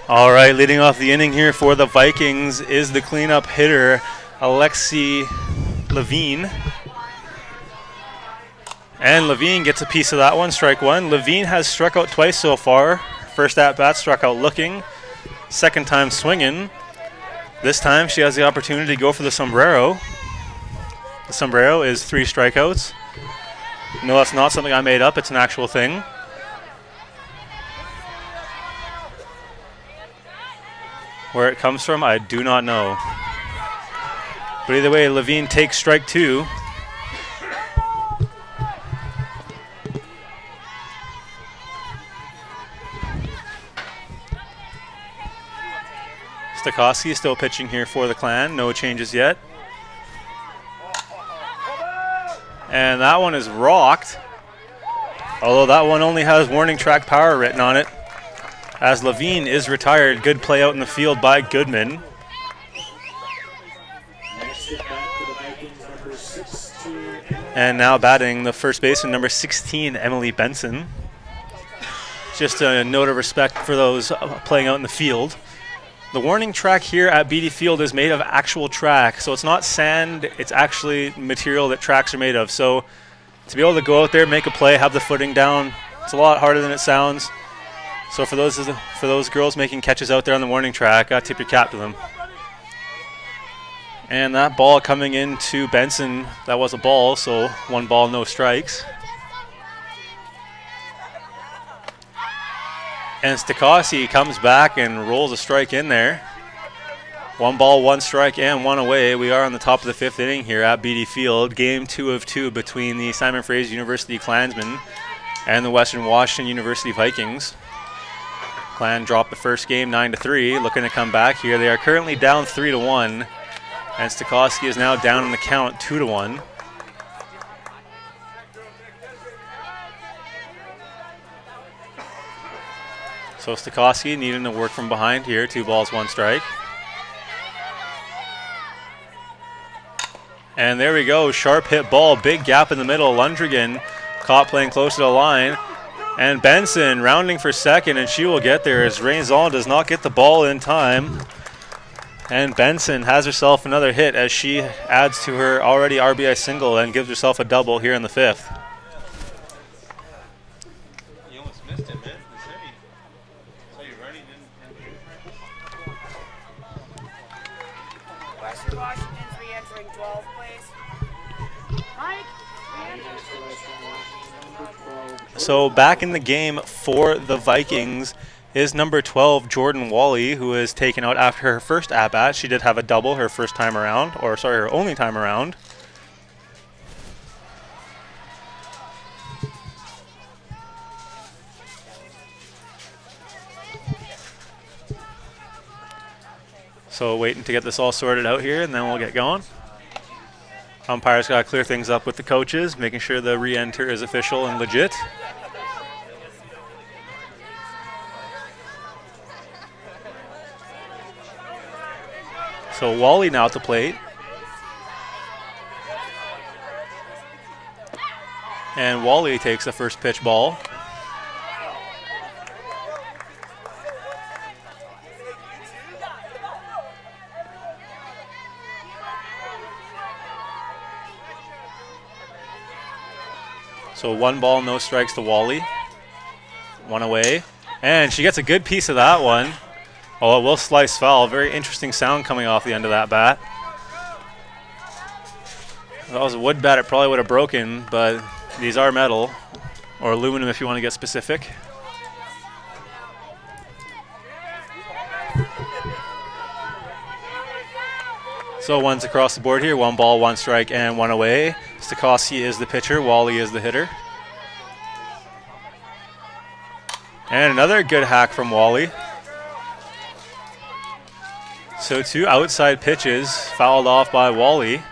All right, leading off the inning here for the Vikings is the cleanup hitter, Alexi Levine. And Levine gets a piece of that one, strike 1. Levine has struck out twice so far. First at bat, struck out looking. Second time swinging. This time she has the opportunity to go for the sombrero. The sombrero is 3 strikeouts. No, that's not something I made up. It's an actual thing. Where it comes from, I do not know. But either way, Levine takes strike 2. Stokowski still pitching here for the Clan. No changes yet. And that one is rocked. Although that one only has warning track power written on it. As Levine is retired. Good play out in the field by Goodman. And now batting the first baseman, number 16, Emily Benson. Just a note of respect for those playing out in the field. The warning track here at Beatty Field is made of actual track. So it's not sand, it's actually material that tracks are made of. So to be able to go out there, make a play, have the footing down, it's a lot harder than it sounds. So for those girls making catches out there on the warning track, tip your cap to them. And that ball coming into Benson, that was a ball, so 1 ball, no strikes. And Stokowski comes back and rolls a strike in there. 1 ball, 1 strike, and 1 away. We are on the top of the 5th inning here at BD Field. Game 2 of 2 between the Simon Fraser University Klansmen and the Western Washington University Vikings. Klan dropped the first game 9-3, looking to come back here. They are currently down 3-1, and Stokowski is now down in the count 2-1. So Stokowski needing to work from behind here. 2 balls, 1 strike. And there we go, sharp hit ball, big gap in the middle. Lundrigan caught playing close to the line. And Benson rounding for second, and she will get there as Rainzon does not get the ball in time. And Benson has herself another hit as she adds to her already RBI single and gives herself a double here in the 5th. You almost missed it, man. So you're running in. Western Washington's re-entering 12, please. Mike, So back in the game for the Vikings is number 12, Jordan Wally, who is taken out after her first at-bat. She did have a double her first time around, or sorry, her only time around. So waiting to get this all sorted out here, and then we'll get going. Umpires got to clear things up with the coaches, making sure the re-enter is official and legit. So Wally now at the plate. And Wally takes the first pitch ball. So 1 ball, no strikes to Wally. 1 away. And she gets a good piece of that one. Oh, it will slice foul. Very interesting sound coming off the end of that bat. If that was a wood bat, it probably would have broken, but these are metal, or aluminum if you want to get specific. So one's across the board here. 1 ball, 1 strike, and 1 away. Stokowski is the pitcher. Wally is the hitter. And another good hack from Wally. So 2 outside pitches fouled off by Wally.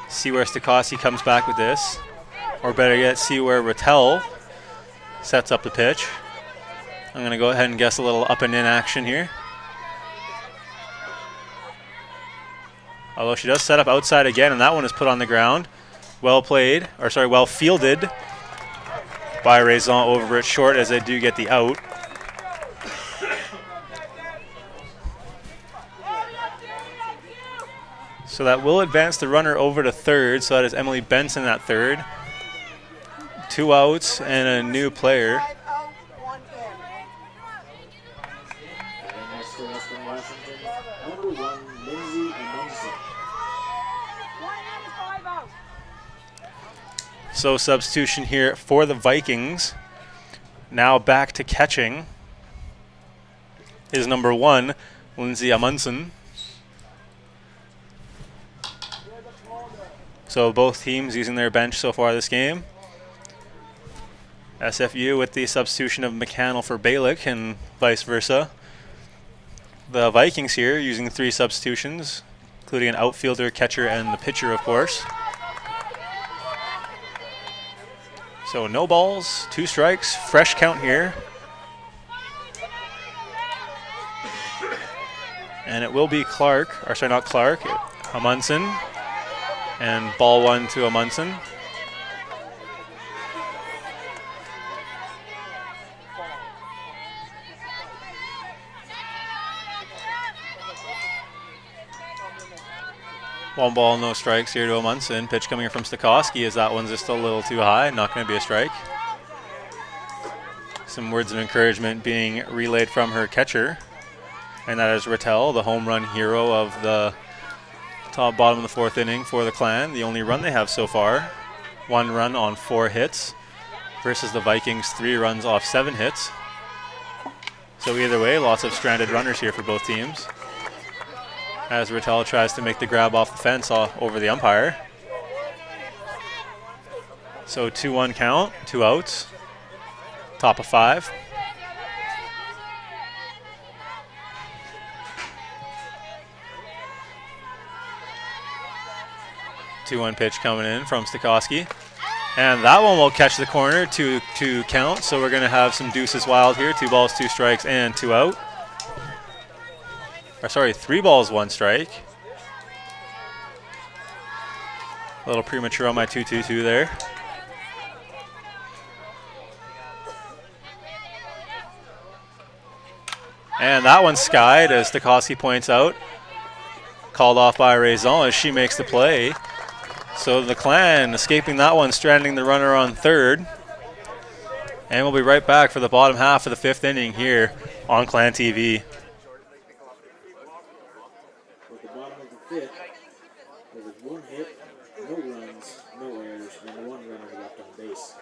See where Stokowski comes back with this. Or better yet, see where Rattel sets up the pitch. I'm going to go ahead and guess a little up and in action here. Although she does set up outside again, and that one is put on the ground. Well played, or sorry, well fielded by Raison over at short as they do get the out. So that will advance the runner over to third. So that is Emily Benson at third. 2 outs and a new player. Next for Western Washington, number 1, Lindsay Amundsen. So substitution here for the Vikings. Now back to catching is number 1, Lindsay Amundsen. So both teams using their bench so far this game. SFU with the substitution of McCannell for Balick and vice versa. The Vikings here using 3 substitutions, including an outfielder, catcher, and the pitcher, of course. So no balls, 2 strikes, fresh count here. And it will be Clark, or sorry, not Clark, Amundsen. And ball 1 to Amundsen. One ball, no strikes here to Amundsen. Pitch coming in from Stokowski as that one's just a little too high. Not going to be a strike. Some words of encouragement being relayed from her catcher. And that is Rattel, the home run hero of the top bottom of the 4th inning for the Clan. The only run they have so far. 1 run on 4 hits versus the Vikings 3 runs off 7 hits. So either way, lots of stranded runners here for both teams. As Rattel tries to make the grab off the fence over the umpire. So 2-1 count, 2 outs. Top of 5. Two-one pitch coming in from Stokowski. And that one will catch the corner to count. So we're going to have some deuces wild here. 2 balls, 2 strikes, and 2 out. Or sorry, 3 balls, 1 strike. A little premature on my 2-2-2 there. And that one's skied, as Stokowski points out. Called off by Raison as she makes the play. So the Clan escaping that one, stranding the runner on third. And we'll be right back for the bottom half of the 5th inning here on Clan TV. At the bottom of the 5th, there was 1 hit, no runs, no errors, and 1 runner left on base.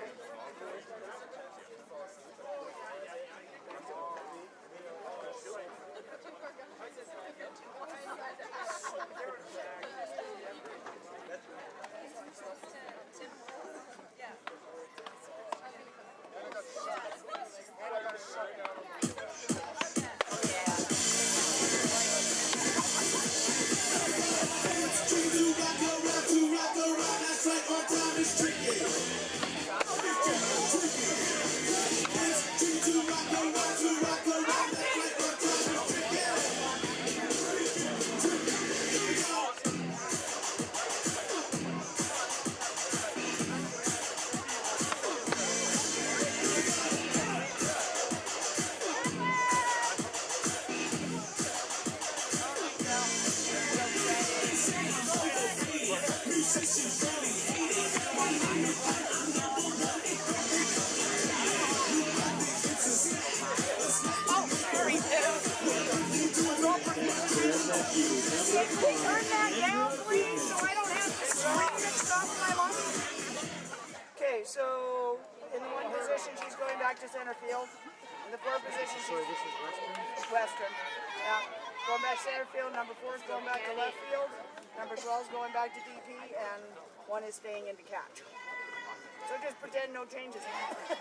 Okay, so in the 1 position, she's going back to center field. In the 4 position, she's Western. Yeah, going back to center field. Number 4 is going back to left field. Number 12 is going back to DP, and 1 is staying in to catch. So just pretend no changes happen,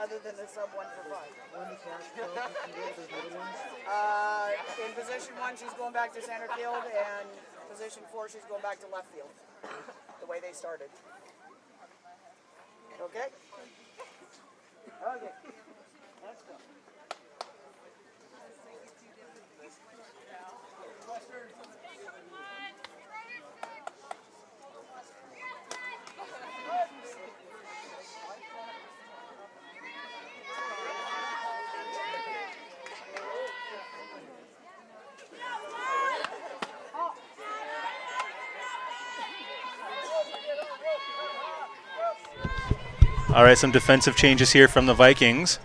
other than the sub 1 for 5. In position 1, she's going back to center field, and position 4, she's going back to left field. The way they started. Okay? Okay. Let's go. All right, some defensive changes here from the Vikings.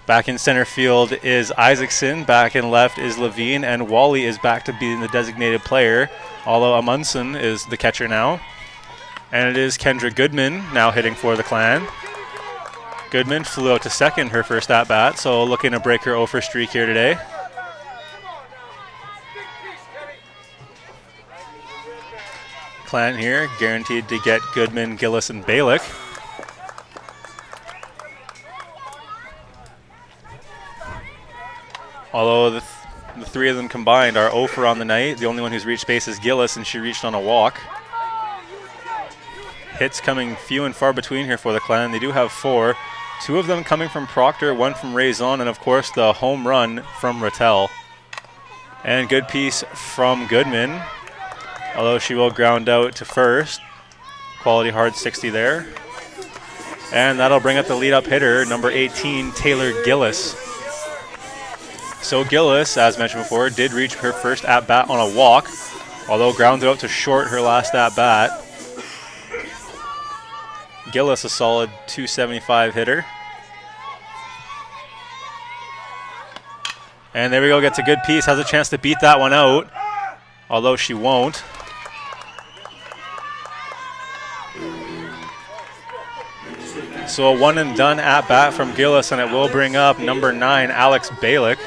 Back in center field is Isaacson. Back in left is Levine. And Wally is back to being the designated player, although Amundsen is the catcher now. And it is Kendra Goodman now hitting for the Clan. Goodman flew out to second her first at-bat, so looking to break her 0-for streak here today. Clan here, guaranteed to get Goodman, Gillis, and Balick. Although the 3 of them combined are 0-for on the night. The only one who's reached base is Gillis, and she reached on a walk. Hits coming few and far between here for the Clan. They do have 4. 2 of them coming from Proctor, 1 from Raison, and of course the home run from Rattel. And good piece from Goodman, although she will ground out to first. Quality hard 60 there. And that'll bring up the lead-up hitter, number 18, Taylor Gillis. So Gillis, as mentioned before, did reach her first at-bat on a walk, although grounded out to short her last at-bat. Gillis, a solid 275 hitter. And there we go, gets a good piece, has a chance to beat that one out, although she won't. So a one and done at bat from Gillis, and it will bring up number 9, Alex Balick.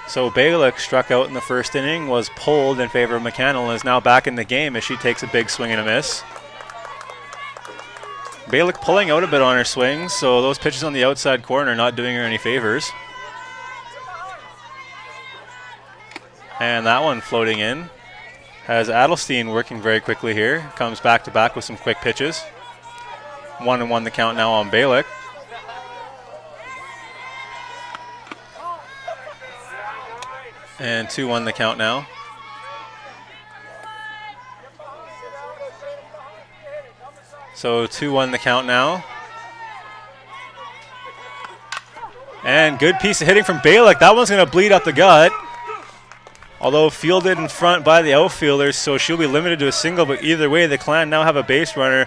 So Balick struck out in the first inning, was pulled in favor of McCannell, and is now back in the game as she takes a big swing and a miss. Balick pulling out a bit on her swings, so those pitches on the outside corner not doing her any favors. And that one floating in. Has Adelstein working very quickly here. Comes back to back with some quick pitches. 1-1 the count now on Balick. And 2-1 the count now. So 2-1 the count now. And good piece of hitting from Balick. That one's going to bleed up the gut. Although fielded in front by the outfielders, so she'll be limited to a single. But either way, the Clan now have a base runner.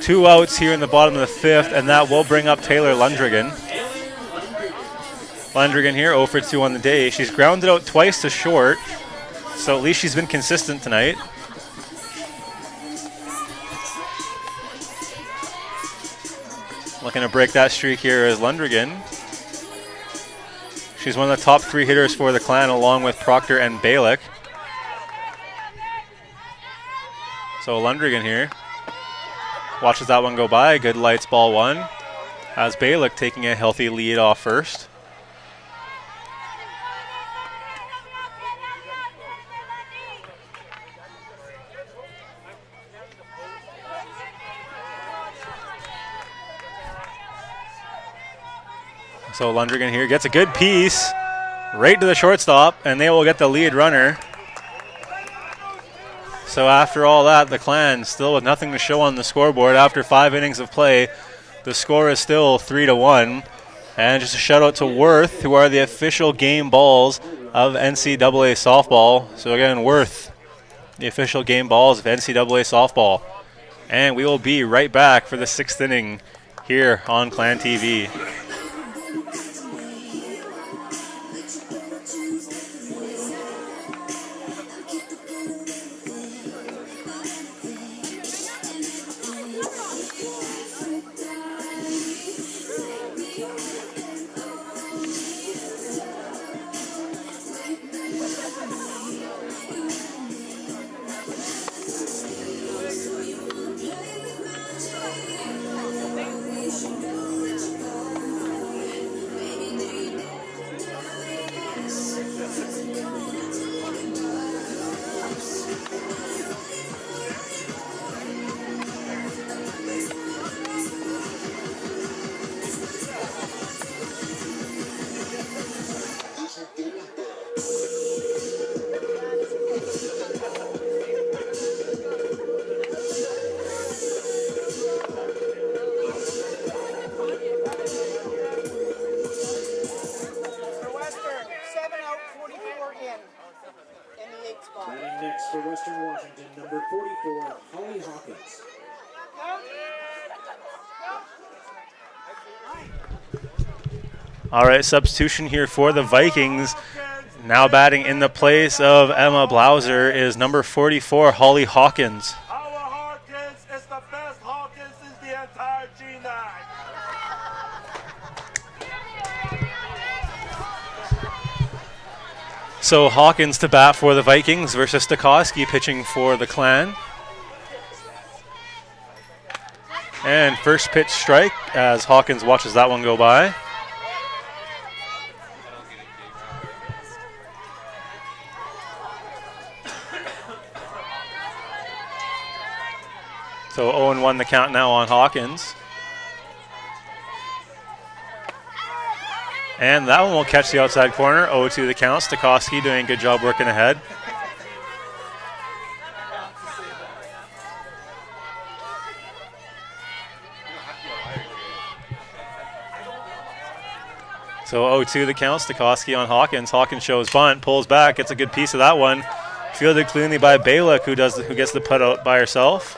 2 outs here in the bottom of the 5th, and that will bring up Taylor Lundrigan. Lundrigan here, 0 for 2 on the day. She's grounded out twice to short, so at least she's been consistent tonight. Looking to break that streak here is Lundrigan. She's one of the top 3 hitters for the Clan, along with Proctor and Balick. So Lundrigan here watches that one go by. Good lights, ball 1. As Balick taking a healthy lead off first. So Lundrigan here gets a good piece right to the shortstop, and they will get the lead runner. So after all that, the Clan still with nothing to show on the scoreboard after 5 innings of play. The score is still 3-1. And just a shout out to Worth, who are the official game balls of NCAA softball. So again, Worth, the official game balls of NCAA softball. And we will be right back for the 6th inning here on Clan TV. All right, substitution here for the Vikings. Now batting in the place of Emma Blauser is number 44, Holly Hawkins. Our Hawkins is the best Hawkins in the entire G9. So Hawkins to bat for the Vikings versus Stokowski pitching for the Clan. And first pitch strike as Hawkins watches that one go by. So 0-1 the count now on Hawkins. And that one will catch the outside corner. 0-2 the count. Stokowski doing a good job working ahead. So 0-2 the count. Stokowski on Hawkins. Hawkins shows bunt, pulls back, gets a good piece of that one. Fielded cleanly by Balick, who gets the put out by herself.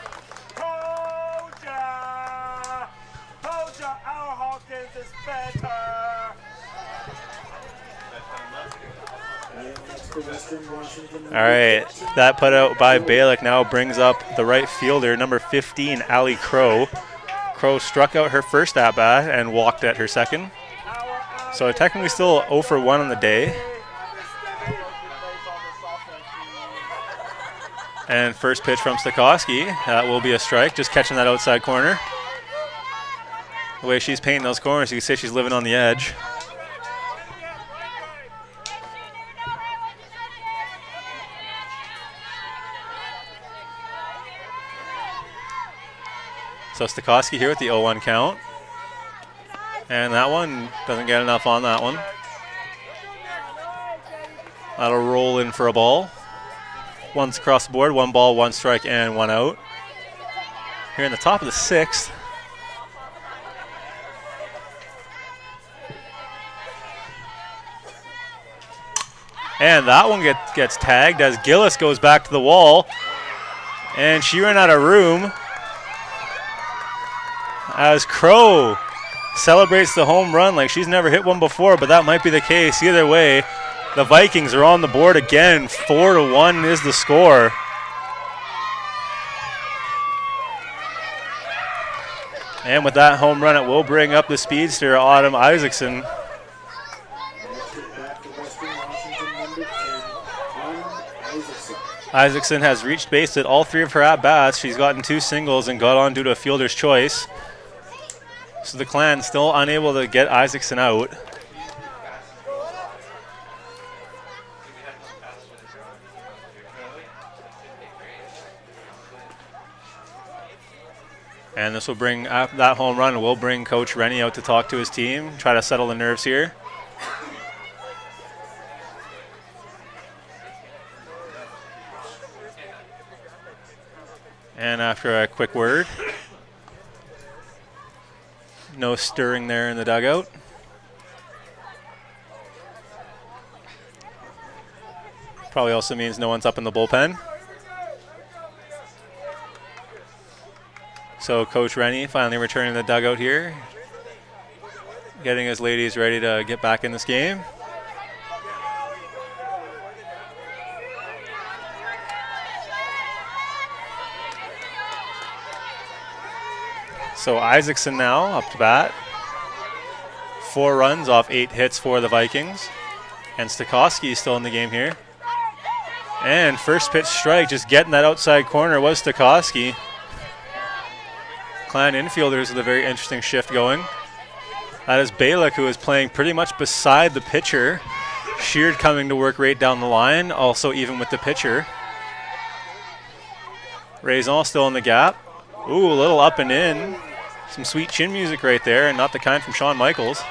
for Western Washington. All right, that put out by Balick now brings up the right fielder, number 15, Allie Crow. Crow struck out her first at-bat and walked at her second. So technically still 0 for 1 on the day. And first pitch from Stokowski. That will be a strike, just catching that outside corner. The way she's painting those corners, you can say she's living on the edge. So Stokowski here with the 0-1 count. And that one doesn't get enough on that one. That'll roll in for a ball. One's across the board, 1 ball, 1 strike, and 1 out. Here in the top of the 6th. And that one gets tagged as Gillis goes back to the wall. And she ran out of room as Crow celebrates the home run like she's never hit one before, but that might be the case. Either way, the Vikings are on the board again. 4-1 is the score. And with that home run, it will bring up the speedster, Autumn Isaacson. Isaacson has reached base at all 3 of her at-bats. She's gotten 2 singles and got on due to a fielder's choice. So the Clan still unable to get Isaacson out. And this will bring that home run will bring Coach Rennie out to talk to his team, try to settle the nerves here. And after a quick word, no stirring there in the dugout. Probably also means no one's up in the bullpen. So Coach Rennie finally returning to the dugout here, getting his ladies ready to get back in this game. So Isaacson now up to bat. 4 runs off 8 hits for the Vikings. And Stokowski is still in the game here. And first pitch strike, just getting that outside corner was Stokowski. Clan infielders with a very interesting shift going. That is Balick, who is playing pretty much beside the pitcher. Sheard coming to work right down the line, also even with the pitcher. Raison still in the gap. Ooh, a little up and in. Some sweet chin music right there, and not the kind from Shawn Michaels.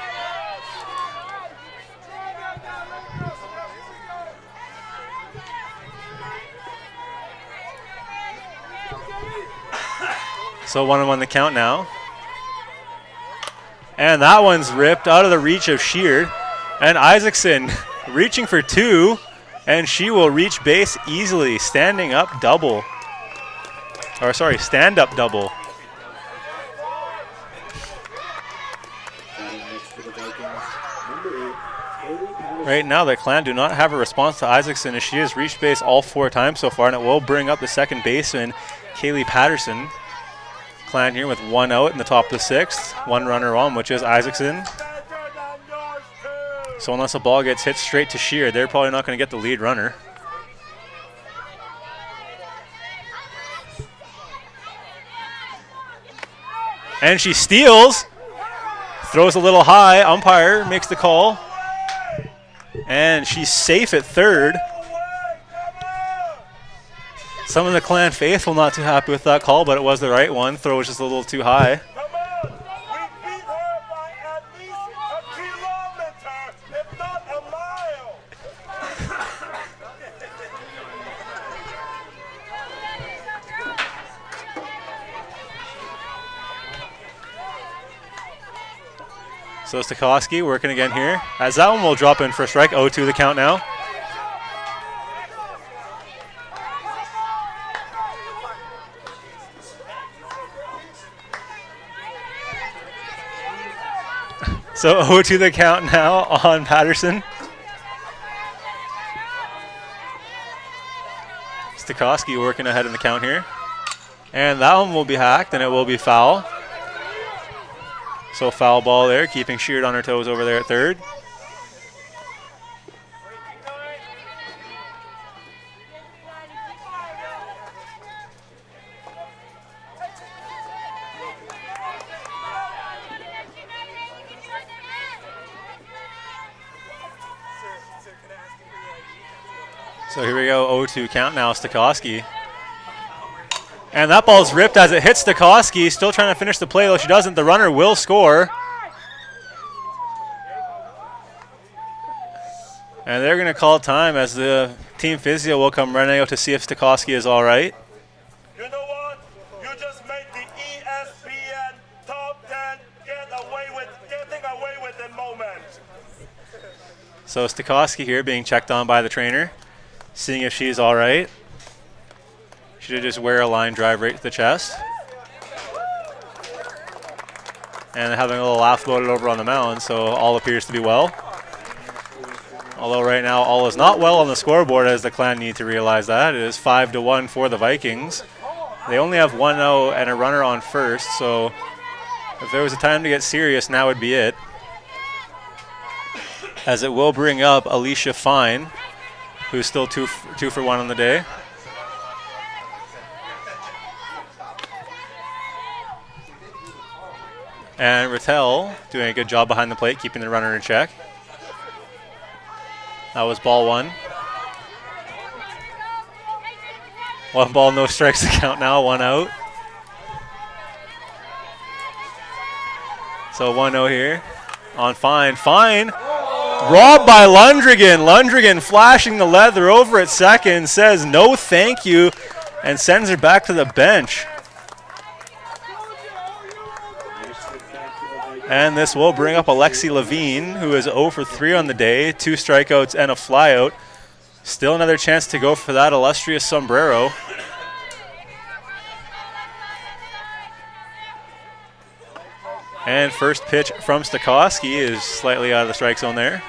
So 1-1 the count now. And that one's ripped out of the reach of Sheard. And Isaacson reaching for 2, and she will reach base easily. Standing up double. Or sorry, stand up double. Right now, the Clan do not have a response to Isaacson as she has reached base all 4 times so far, and it will bring up the second baseman, Kaylee Patterson. Clan here with 1 out in the top of the 6th. 1 runner on, which is Isaacson. So unless a ball gets hit straight to Sheard, they're probably not going to get the lead runner. And she steals. Throws a little high. Umpire makes the call. And she's safe at third. Some of the Clan faithful not too happy with that call, but it was the right one. Throw was just a little too high. So Stokowski working again here. As that one will drop in for a strike. 0-2 the count now. So 0-2 the count now on Patterson. Stokowski working ahead in the count here. And that one will be hacked, and it will be foul. So foul ball there, keeping Sheard on her toes over there at third. So here we go, 0-2 count now, Stokowski. And that ball's ripped as it hits Stokowski. Still trying to finish the play, though she doesn't. The runner will score. And they're going to call time as the team physio will come running out to see if Stokowski is all right. You know what? You just made the ESPN top 10 getting away with it moment. So Stokowski here being checked on by the trainer, seeing if she's all right. She did just wear a line drive right to the chest. And having a little laugh about it over on the mound, so all appears to be well. Although right now all is not well on the scoreboard, as the Clan need to realize that. It is 5-1 for the Vikings. They only have 1 out and a runner on first, so if there was a time to get serious, now would be it. As it will bring up Alicia Fine, who's still 2 for 1 on the day. And Rattel doing a good job behind the plate, keeping the runner in check. That was ball 1. 1 ball, no strikes to count now, 1 out. So 1-0 here on Fine. Fine, robbed by Lundrigan. Lundrigan flashing the leather over at second, says no thank you, and sends her back to the bench. And this will bring up Alexi Levine, who is 0 for 3 on the day, 2 strikeouts and a flyout. Still another chance to go for that illustrious sombrero. And first pitch from Stokowski is slightly out of the strike zone there.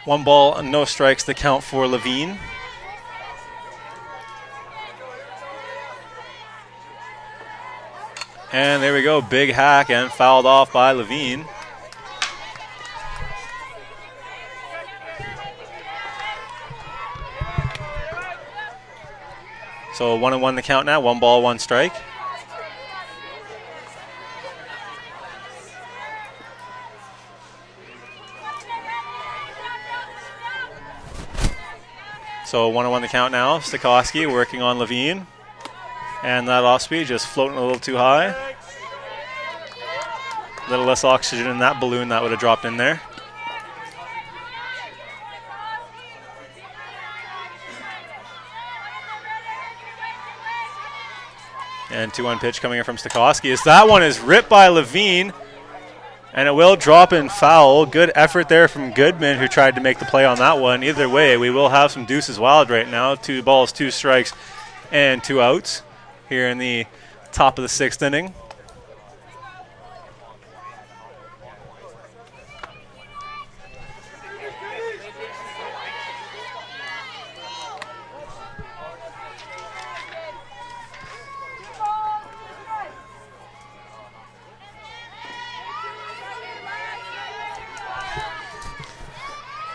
One ball, no strikes to count for Levine. And there we go, big hack and fouled off by Levine. So 1-1 the count now, 1 ball, 1 strike. So 1-1 the count now, Stokowski working on Levine. And that off speed just floating a little too high. A little less oxygen in that balloon that would have dropped in there. And 2-1 pitch coming in from Stokowski. As that one is ripped by Levine. And it will drop in foul. Good effort there from Goodman, who tried to make the play on that one. Either way, we will have some deuces wild right now. 2 balls, 2 strikes, and 2 outs here in the top of the 6th inning.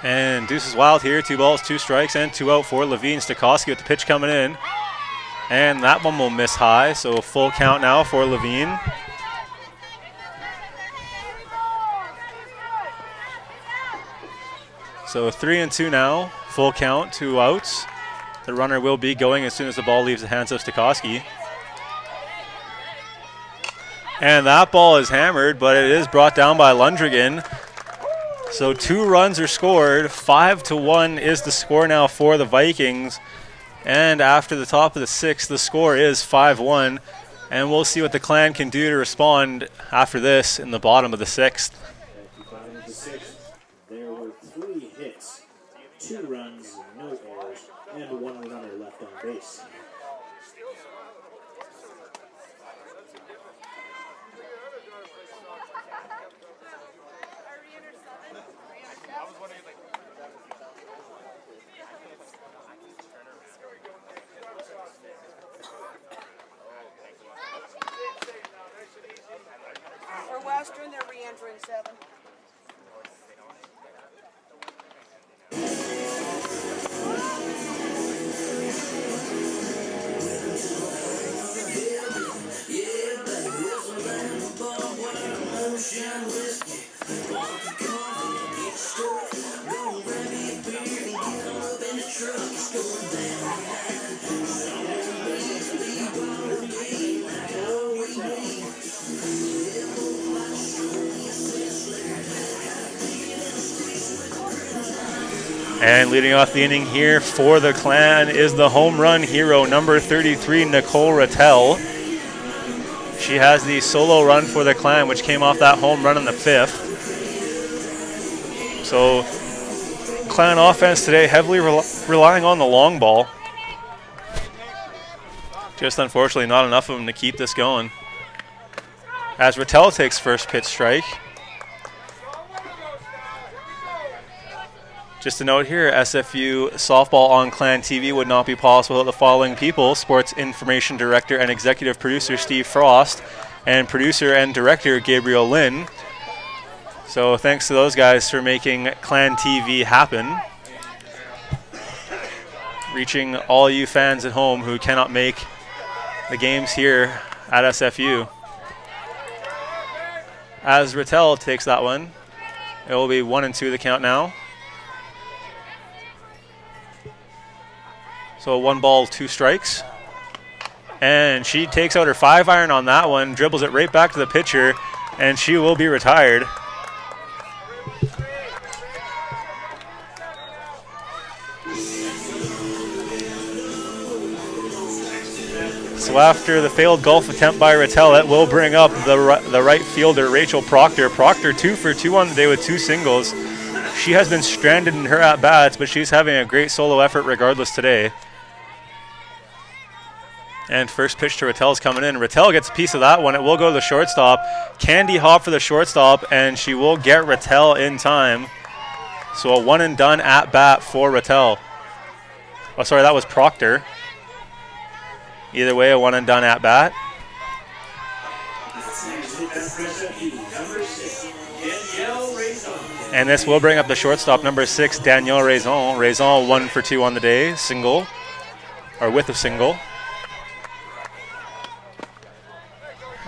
And deuces wild here, 2 balls, 2 strikes, and 2 out for Levine. Stokowski with the pitch coming in. And that one will miss high, so full count now for Levine. So 3-2 now, full count, 2 outs. The runner will be going as soon as the ball leaves the hands of Stokowski. And that ball is hammered, but it is brought down by Lundrigan. So 2 runs are scored, 5-1 is the score now for the Vikings. And after the top of the 6th, the score is 5-1. And we'll see what the Clan can do to respond after this in the bottom of the 6th. At the bottom of the 6th, there were 3 hits, 2 runs, no errors, and 1 runner left on base. I was wondering For Western, they're re-entering 7. And leading off the inning here for the Clan is the home run hero, number 33, Nicole Rattel. She has the solo run for the Clan, which came off that home run in the 5th. So Clan offense today heavily relying on the long ball. Just unfortunately not enough of them to keep this going. As Rattel takes first pitch strike. Just a note here, SFU softball on Clan TV would not be possible without the following people: Sports Information Director and Executive Producer Steve Frost, and Producer and Director Gabriel Lynn. So thanks to those guys for making Clan TV happen. Reaching all you fans at home who cannot make the games here at SFU. As Rattel takes that one, it will be 1-2 the count now. So 1 ball, 2 strikes. And she takes out her 5-iron on that one, dribbles it right back to the pitcher, and she will be retired. So after the failed golf attempt by Rattel, it will bring up the right fielder, Rachel Proctor. Proctor 2 for 2 on the day with 2 singles. She has been stranded in her at-bats, but she's having a great solo effort regardless today. And first pitch to Rattel is coming in. Rattel gets a piece of that one. It will go to the shortstop. Candy Hop for the shortstop, and she will get Rattel in time. So a 1-and-done at-bat for Rattel. Oh, sorry, that was Proctor. Either way, a 1-and-done at-bat. And this will bring up the shortstop, number 6, Danielle Raison. Raison 1 for 2 on the day, single, or with a single.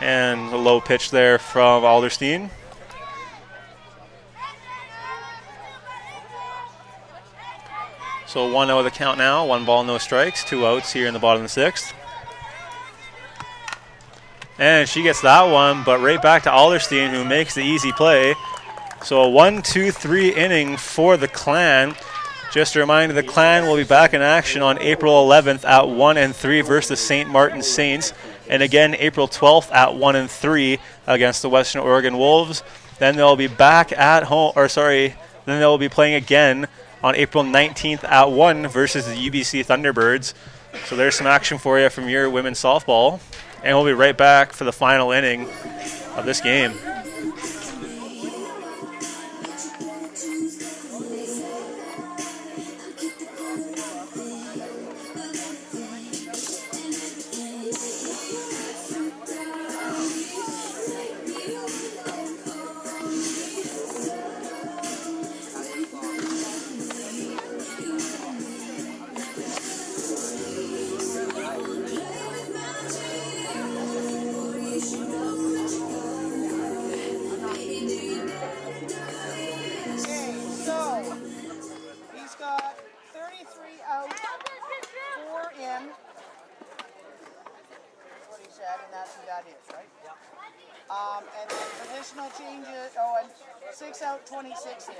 And a low pitch there from Alderstein. So 1-0 the count now. 1 ball, no strikes. 2 outs here in the bottom of the 6th. And she gets that one, but right back to Alderstein, who makes the easy play. So a 1-2-3 inning for the Clan. Just a reminder, the Clan will be back in action on April 11th at 1-3 versus the St. Martin Saints. And again, April 12th at 1-3 against the Western Oregon Wolves. Then they'll be back at home, then they'll be playing again on April 19th at 1 versus the UBC Thunderbirds. So there's some action for you from your women's softball. And we'll be right back for the final inning of this game. And then positional changes, and 6 out, 26 in.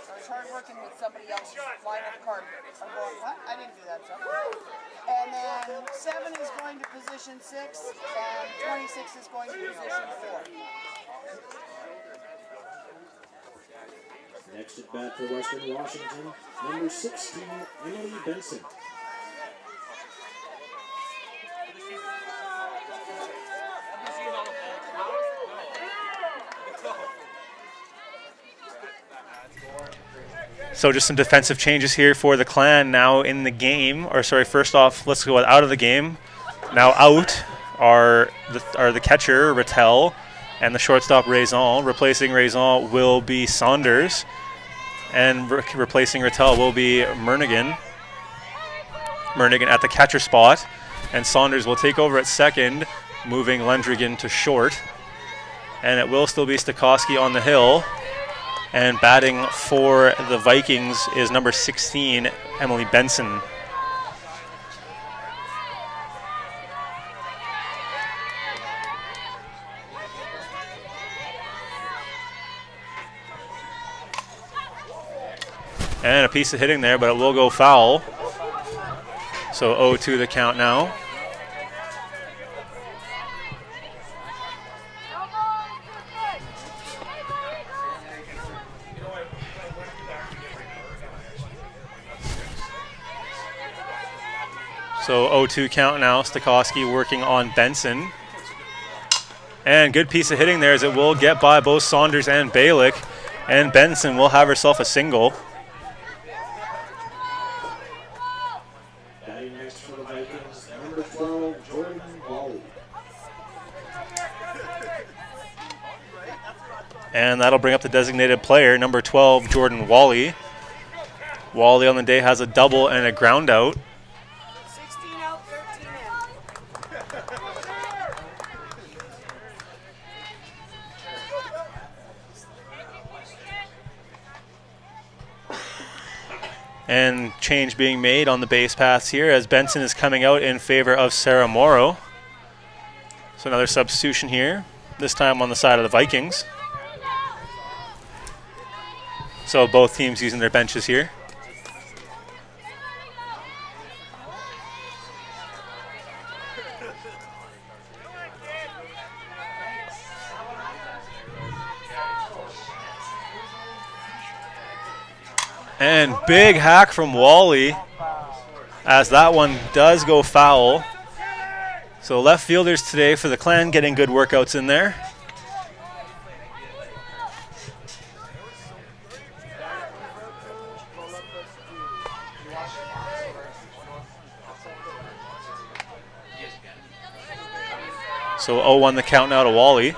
So it's hard working with somebody else's lineup card. I'm going, what? I didn't do that, so. And then 7 is going to position 6, and 26 is going to position 4. Next at bat for Western Washington, number 16, Emily Benson. So just some defensive changes here for the Clan now in the game. Or sorry, first off, let's go out of the game. Now out are the catcher, Rattel, and the shortstop, Raison. Replacing Raison will be Saunders, and replacing Rattel will be Mernigan. Mernigan at the catcher spot, and Saunders will take over at second, moving Lundrigan to short. And it will still be Stokowski on the hill. And batting for the Vikings is number 16, Emily Benson. And a piece of hitting there, but it will go foul. So 0-2 the count now. So 0-2 count now. Stokowski working on Benson. And good piece of hitting there as it will get by both Saunders and Balick. And Benson will have herself a single. Batting next for the Vikings, number 12, Jordan Wally. And that'll bring up the designated player, number 12, Jordan Wally. Wally on the day has a double and a ground out. 16 out, 13 in. And change being made on the base paths here as Benson is coming out in favor of Sarah Morrow. So another substitution here, this time on the side of the Vikings. So both teams using their benches here. And big hack from Wally as that one does go foul. So left fielders today for the Clan getting good workouts in there. So 0-1 the count now to Wally.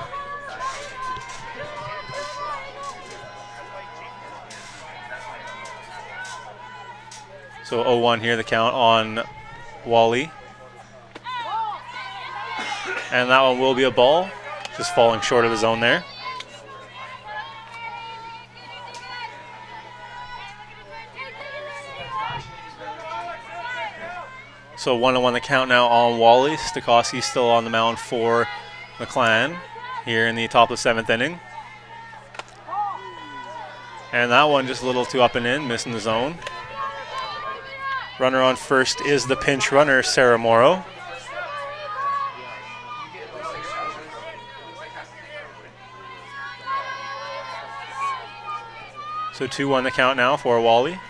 So 0-1 here, the count on Wally. And that one will be a ball, just falling short of the zone there. So 1-1 the count now on Wally. Stokowski still on the mound for the Clan here in the top of the 7th inning. And that one just a little too up and in, missing the zone. Runner on first is the pinch runner, Sarah Morrow. So 2-1 the count now for Wally.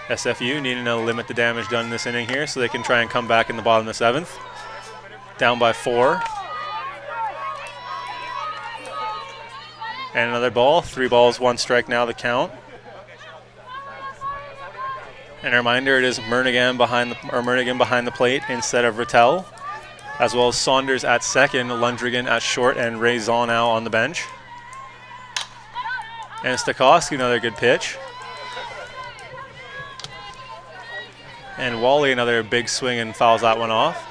SFU needing to limit the damage done in this inning here so they can try and come back in the bottom of the 7th. Down by 4. And another ball. 3 balls, 1 strike now the count. And a reminder, it is Mernigan behind the plate instead of Rattel, as well as Saunders at second, Lundrigan at short, and Raison now on the bench. And Stokowski, another good pitch. And Wally, another big swing, and fouls that one off.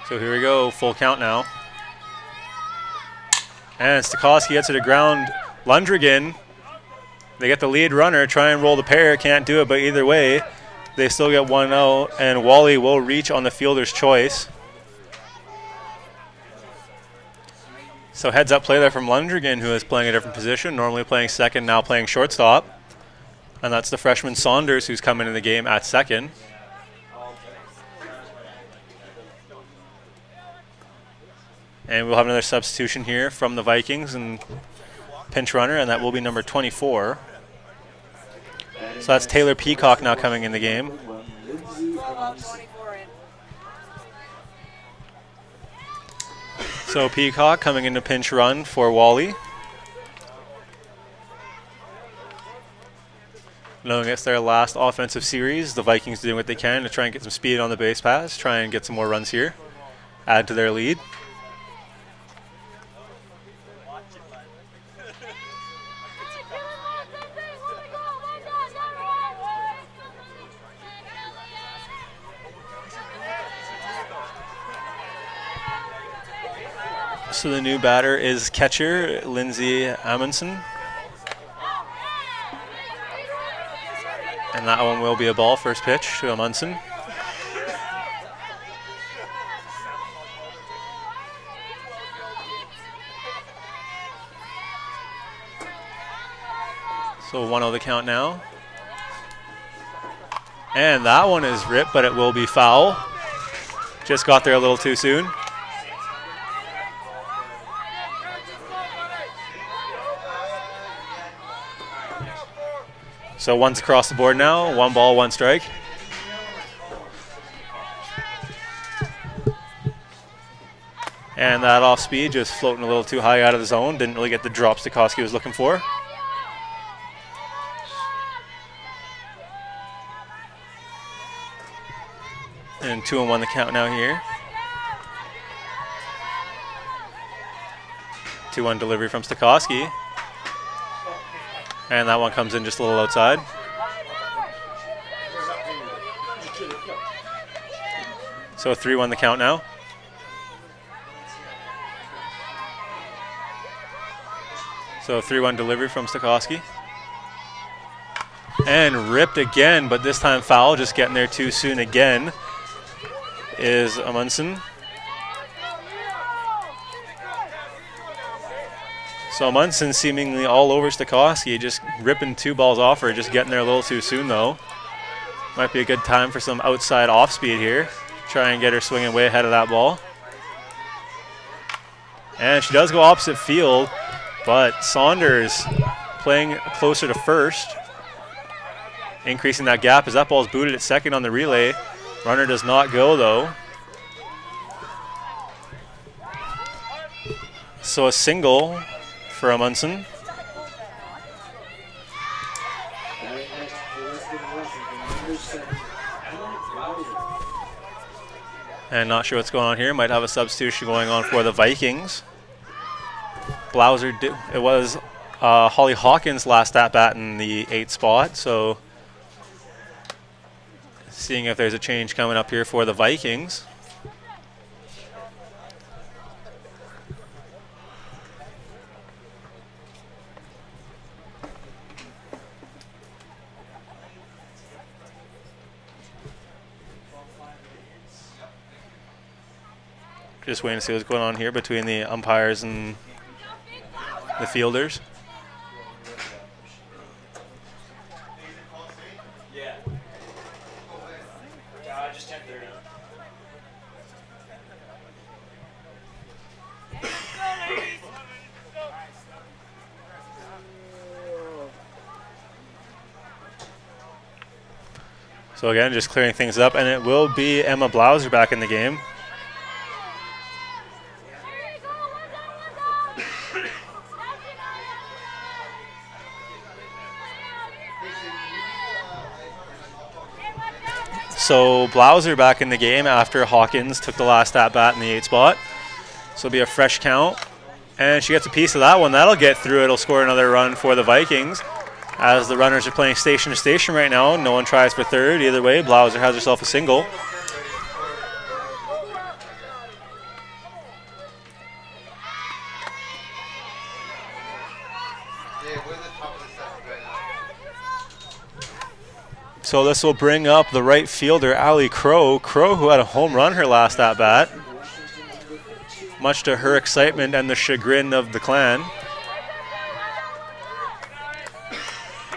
So here we go, full count now. And Stokowski gets it to ground. Lundrigan, they get the lead runner, try and roll the pair, can't do it, but either way, they still get 1 out, and Wally will reach on the fielder's choice. So heads up play there from Lundrigan, who is playing a different position, normally playing second, now playing shortstop. And that's the freshman Saunders, who's come into the game at second. And we'll have another substitution here from the Vikings and pinch runner, and that will be number 24. So that's Taylor Peacock now coming in the game. 12 out, 24 in. So Peacock coming into pinch run for Wally. Knowing it's their last offensive series, the Vikings doing what they can to try and get some speed on the base pass, try and get some more runs here, add to their lead. So the new batter is catcher Lindsay Amundsen. And that one will be a ball, first pitch to Amundsen. So 1-0 the count now. And that one is ripped, but it will be foul. Just got there a little too soon. So one's across the board now, 1 ball, 1 strike. And that off speed just floating a little too high out of the zone. Didn't really get the drop Stokowski was looking for. And 2-1 the count now here. 2-1 delivery from Stokowski. And that one comes in just a little outside. So 3-1 the count now. So 3-1 delivery from Stokowski. And ripped again, but this time foul, just getting there too soon again, is Amundsen. So Munson seemingly all over Stokowski, just ripping 2 balls off her, just getting there a little too soon though. Might be a good time for some outside off speed here. Try and get her swinging way ahead of that ball. And she does go opposite field, but Saunders playing closer to first, increasing that gap as that ball's booted at second on the relay. Runner does not go though. So a single for Amundsen. And not sure what's going on here. Might have a substitution going on for the Vikings. Blauser, it was Holly Hawkins' last at bat in the 8th spot. So seeing if there's a change coming up here for the Vikings. Just waiting to see what's going on here between the umpires and the fielders. So again, just clearing things up, and it will be Emma Blauser back in the game. So Blauser back in the game after Hawkins took the last at-bat in the 8th spot. So it'll be a fresh count. And she gets a piece of that one. That'll get through. It'll score another run for the Vikings. As the runners are playing station to station right now. No one tries for third. Either way, Blauser has herself a single. So this will bring up the right fielder, Allie Crow. Crow, who had a home run her last at-bat, much to her excitement and the chagrin of the clan.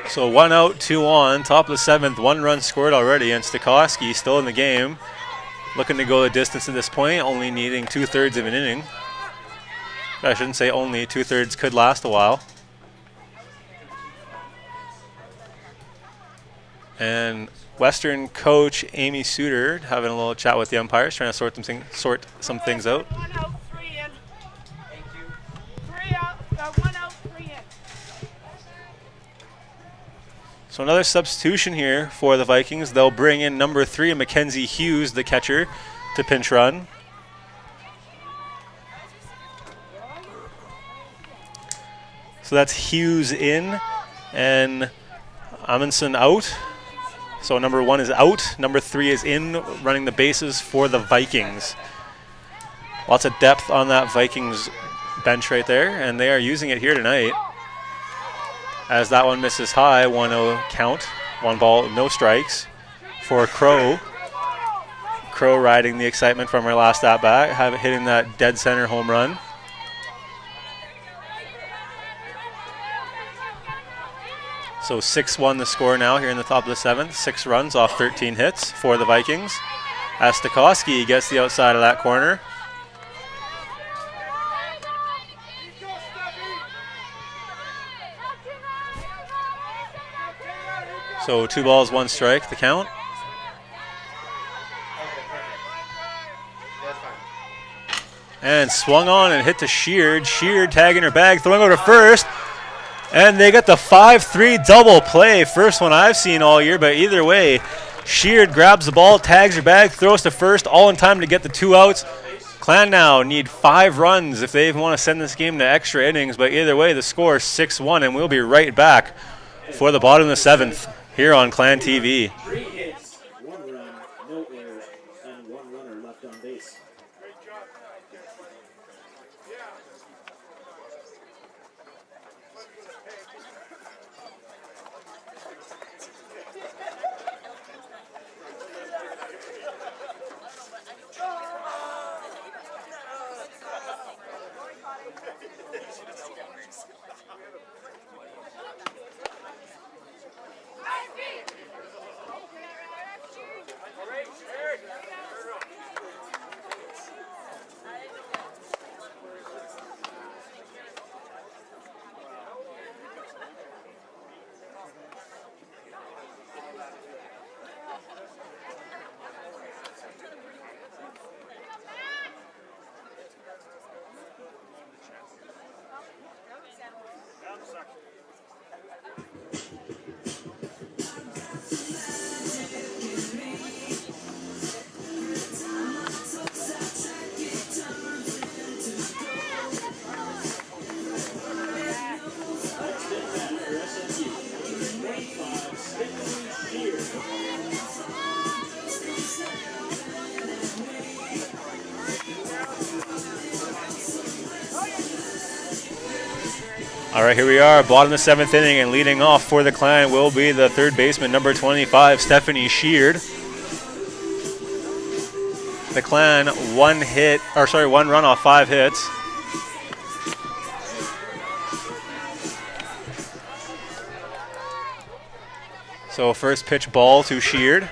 So 1 out, 2 on, top of the 7th, 1 run scored already, and Stokowski still in the game, looking to go the distance at this point, only needing 2/3 of an inning. I shouldn't say only, 2/3 could last a while. And Western coach Amy Suter having a little chat with the umpires, trying to sort some things out. 1 out, 3 in. So another substitution here for the Vikings. They'll bring in number 3, Mackenzie Hughes, the catcher, to pinch run. So that's Hughes in and Amundsen out. So number 1 is out. Number 3 is in, running the bases for the Vikings. Lots of depth on that Vikings bench right there, and they are using it here tonight. As that one misses high, 1-0 count. 1 ball, no strikes for Crow. Crow riding the excitement from her last at-bat, hitting that dead center home run. So 6-1 the score now here in the top of the 7th. 6 runs off 13 hits for the Vikings. As Stokowski gets the outside of that corner. So 2 balls, 1 strike, the count. And swung on and hit to Sheard. Sheard tagging her bag, throwing over to first. And they got the 5-3 double play. First one I've seen all year, but either way, Sheard grabs the ball, tags her bag, throws to first, all in time to get the 2 outs. Clan now need 5 runs if they even want to send this game to extra innings, but either way, the score is 6-1, and we'll be right back for the bottom of the 7th here on Clan TV. 3 hits, 1 run, no errors, and 1 runner left on base. All right, here we are, bottom of the 7th inning, and leading off for the Clan will be the third baseman, number 25, Stephanie Sheard. The Clan 1 run off 5 hits. So first pitch ball to Sheard.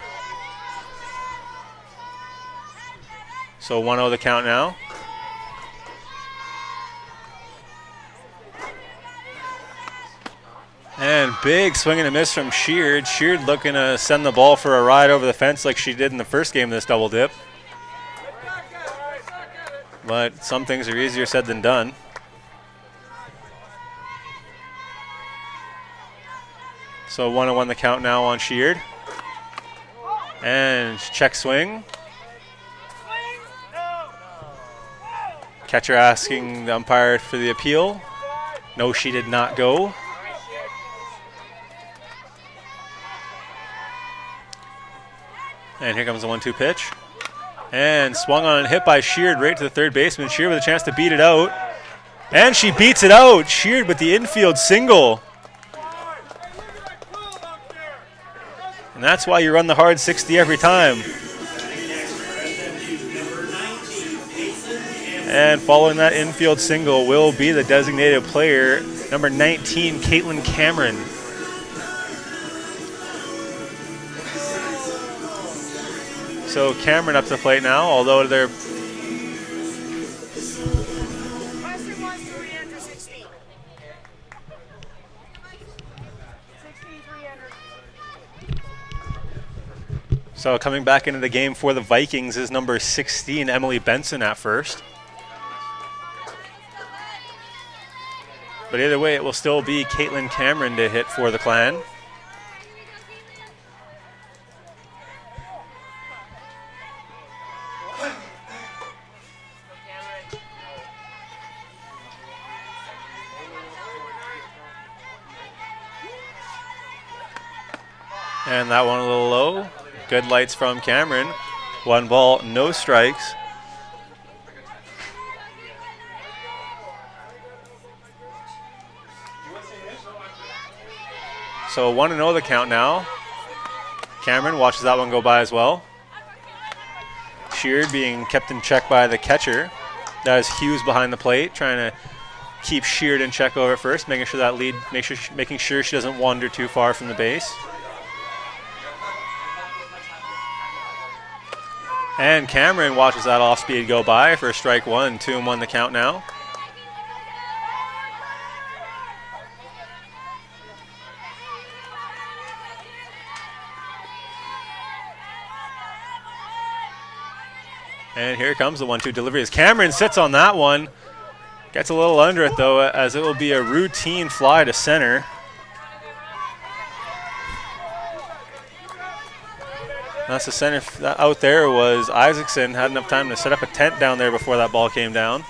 So 1-0 the count now. And big swing and a miss from Sheard. Sheard looking to send the ball for a ride over the fence like she did in the first game of this double dip. But some things are easier said than done. So 1-1 the count now on Sheard. And check swing. Catcher asking the umpire for the appeal. No, she did not go. And here comes the 1-2 pitch. And swung on and hit by Sheard right to the third baseman. Sheard with a chance to beat it out. And she beats it out. Sheard with the infield single. And that's why you run the hard 60 every time. And following that infield single will be the designated player, number 19, Caitlin Cameron. So Cameron up to the plate now, although they're... Western wants to re-enter 16. 16 re-enter. So coming back into the game for the Vikings is number 16, Emily Benson at first. But either way, it will still be Caitlin Cameron to hit for the Clan. And that one a little low. Good lights from Cameron. 1 ball, no strikes. So 1-0 the count now. Cameron watches that one go by as well. Sheared being kept in check by the catcher. That is Hughes behind the plate, trying to keep Sheared in check over at first, making sure that lead, making sure she doesn't wander too far from the base. And Cameron watches that off speed go by for strike 1, 2-1 the count now. And here comes the 1-2 delivery as Cameron sits on that one. Gets a little under it though, as it will be a routine fly to center. That's the center. Out there was Isaacson. Had enough time to set up a tent down there before that ball came down.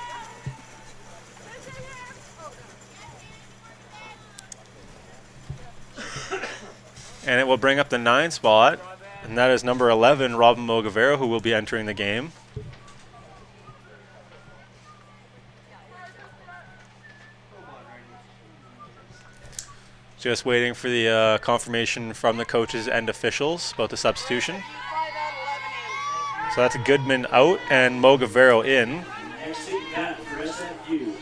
And it will bring up the 9 spot. And that is number 11, Robin Mogavero, who will be entering the game. Just waiting for the confirmation from the coaches and officials about the substitution. So that's Goodman out and Mogavero in. Next in cat for SFU,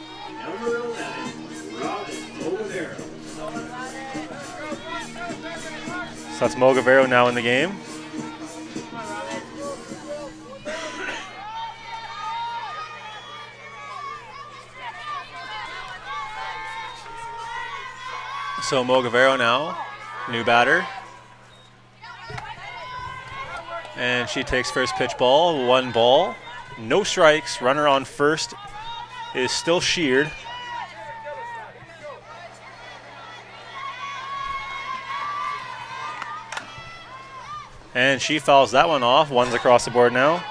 number 11, Robin Mogavero. So that's Mogavero now in the game. So Mogavero now, new batter. And she takes first pitch ball, 1 ball, no strikes. Runner on first is still Sheared. And she fouls that one off. 1's across the board now.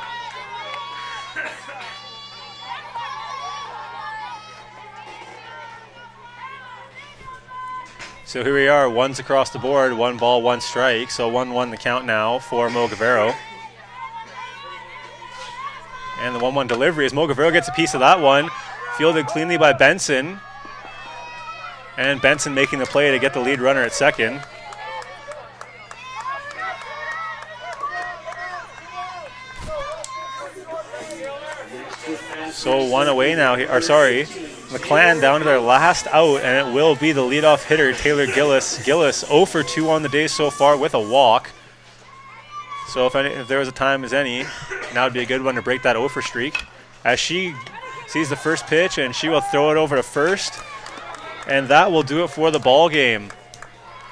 So here we are, 1's across the board, 1 ball, 1 strike. So 1-1 the count now for Mogavero. And the 1-1 delivery as Mogavero gets a piece of that one. Fielded cleanly by Benson. And Benson making the play to get the lead runner at second. So 1 away now, the Clan down to their last out, and it will be the leadoff hitter, Taylor Gillis. Gillis 0 for 2 on the day so far with a walk. So if there was a time as any, now would be a good one to break that 0 for streak. As she sees the first pitch, and she will throw it over to first. And that will do it for the ball game.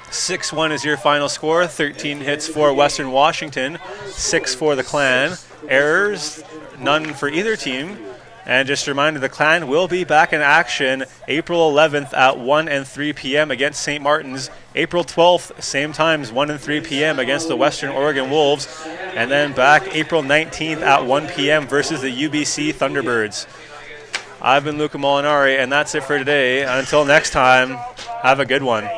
6-1 is your final score. 13 hits for Western Washington, 6 for the Clan. Errors, none for either team. And just a reminder, the Clan will be back in action April 11th at 1 and 3 p.m. against St. Martin's. April 12th, same times, 1 and 3 p.m. against the Western Oregon Wolves. And then back April 19th at 1 p.m. versus the UBC Thunderbirds. I've been Luca Molinari, and that's it for today. Until next time, have a good one.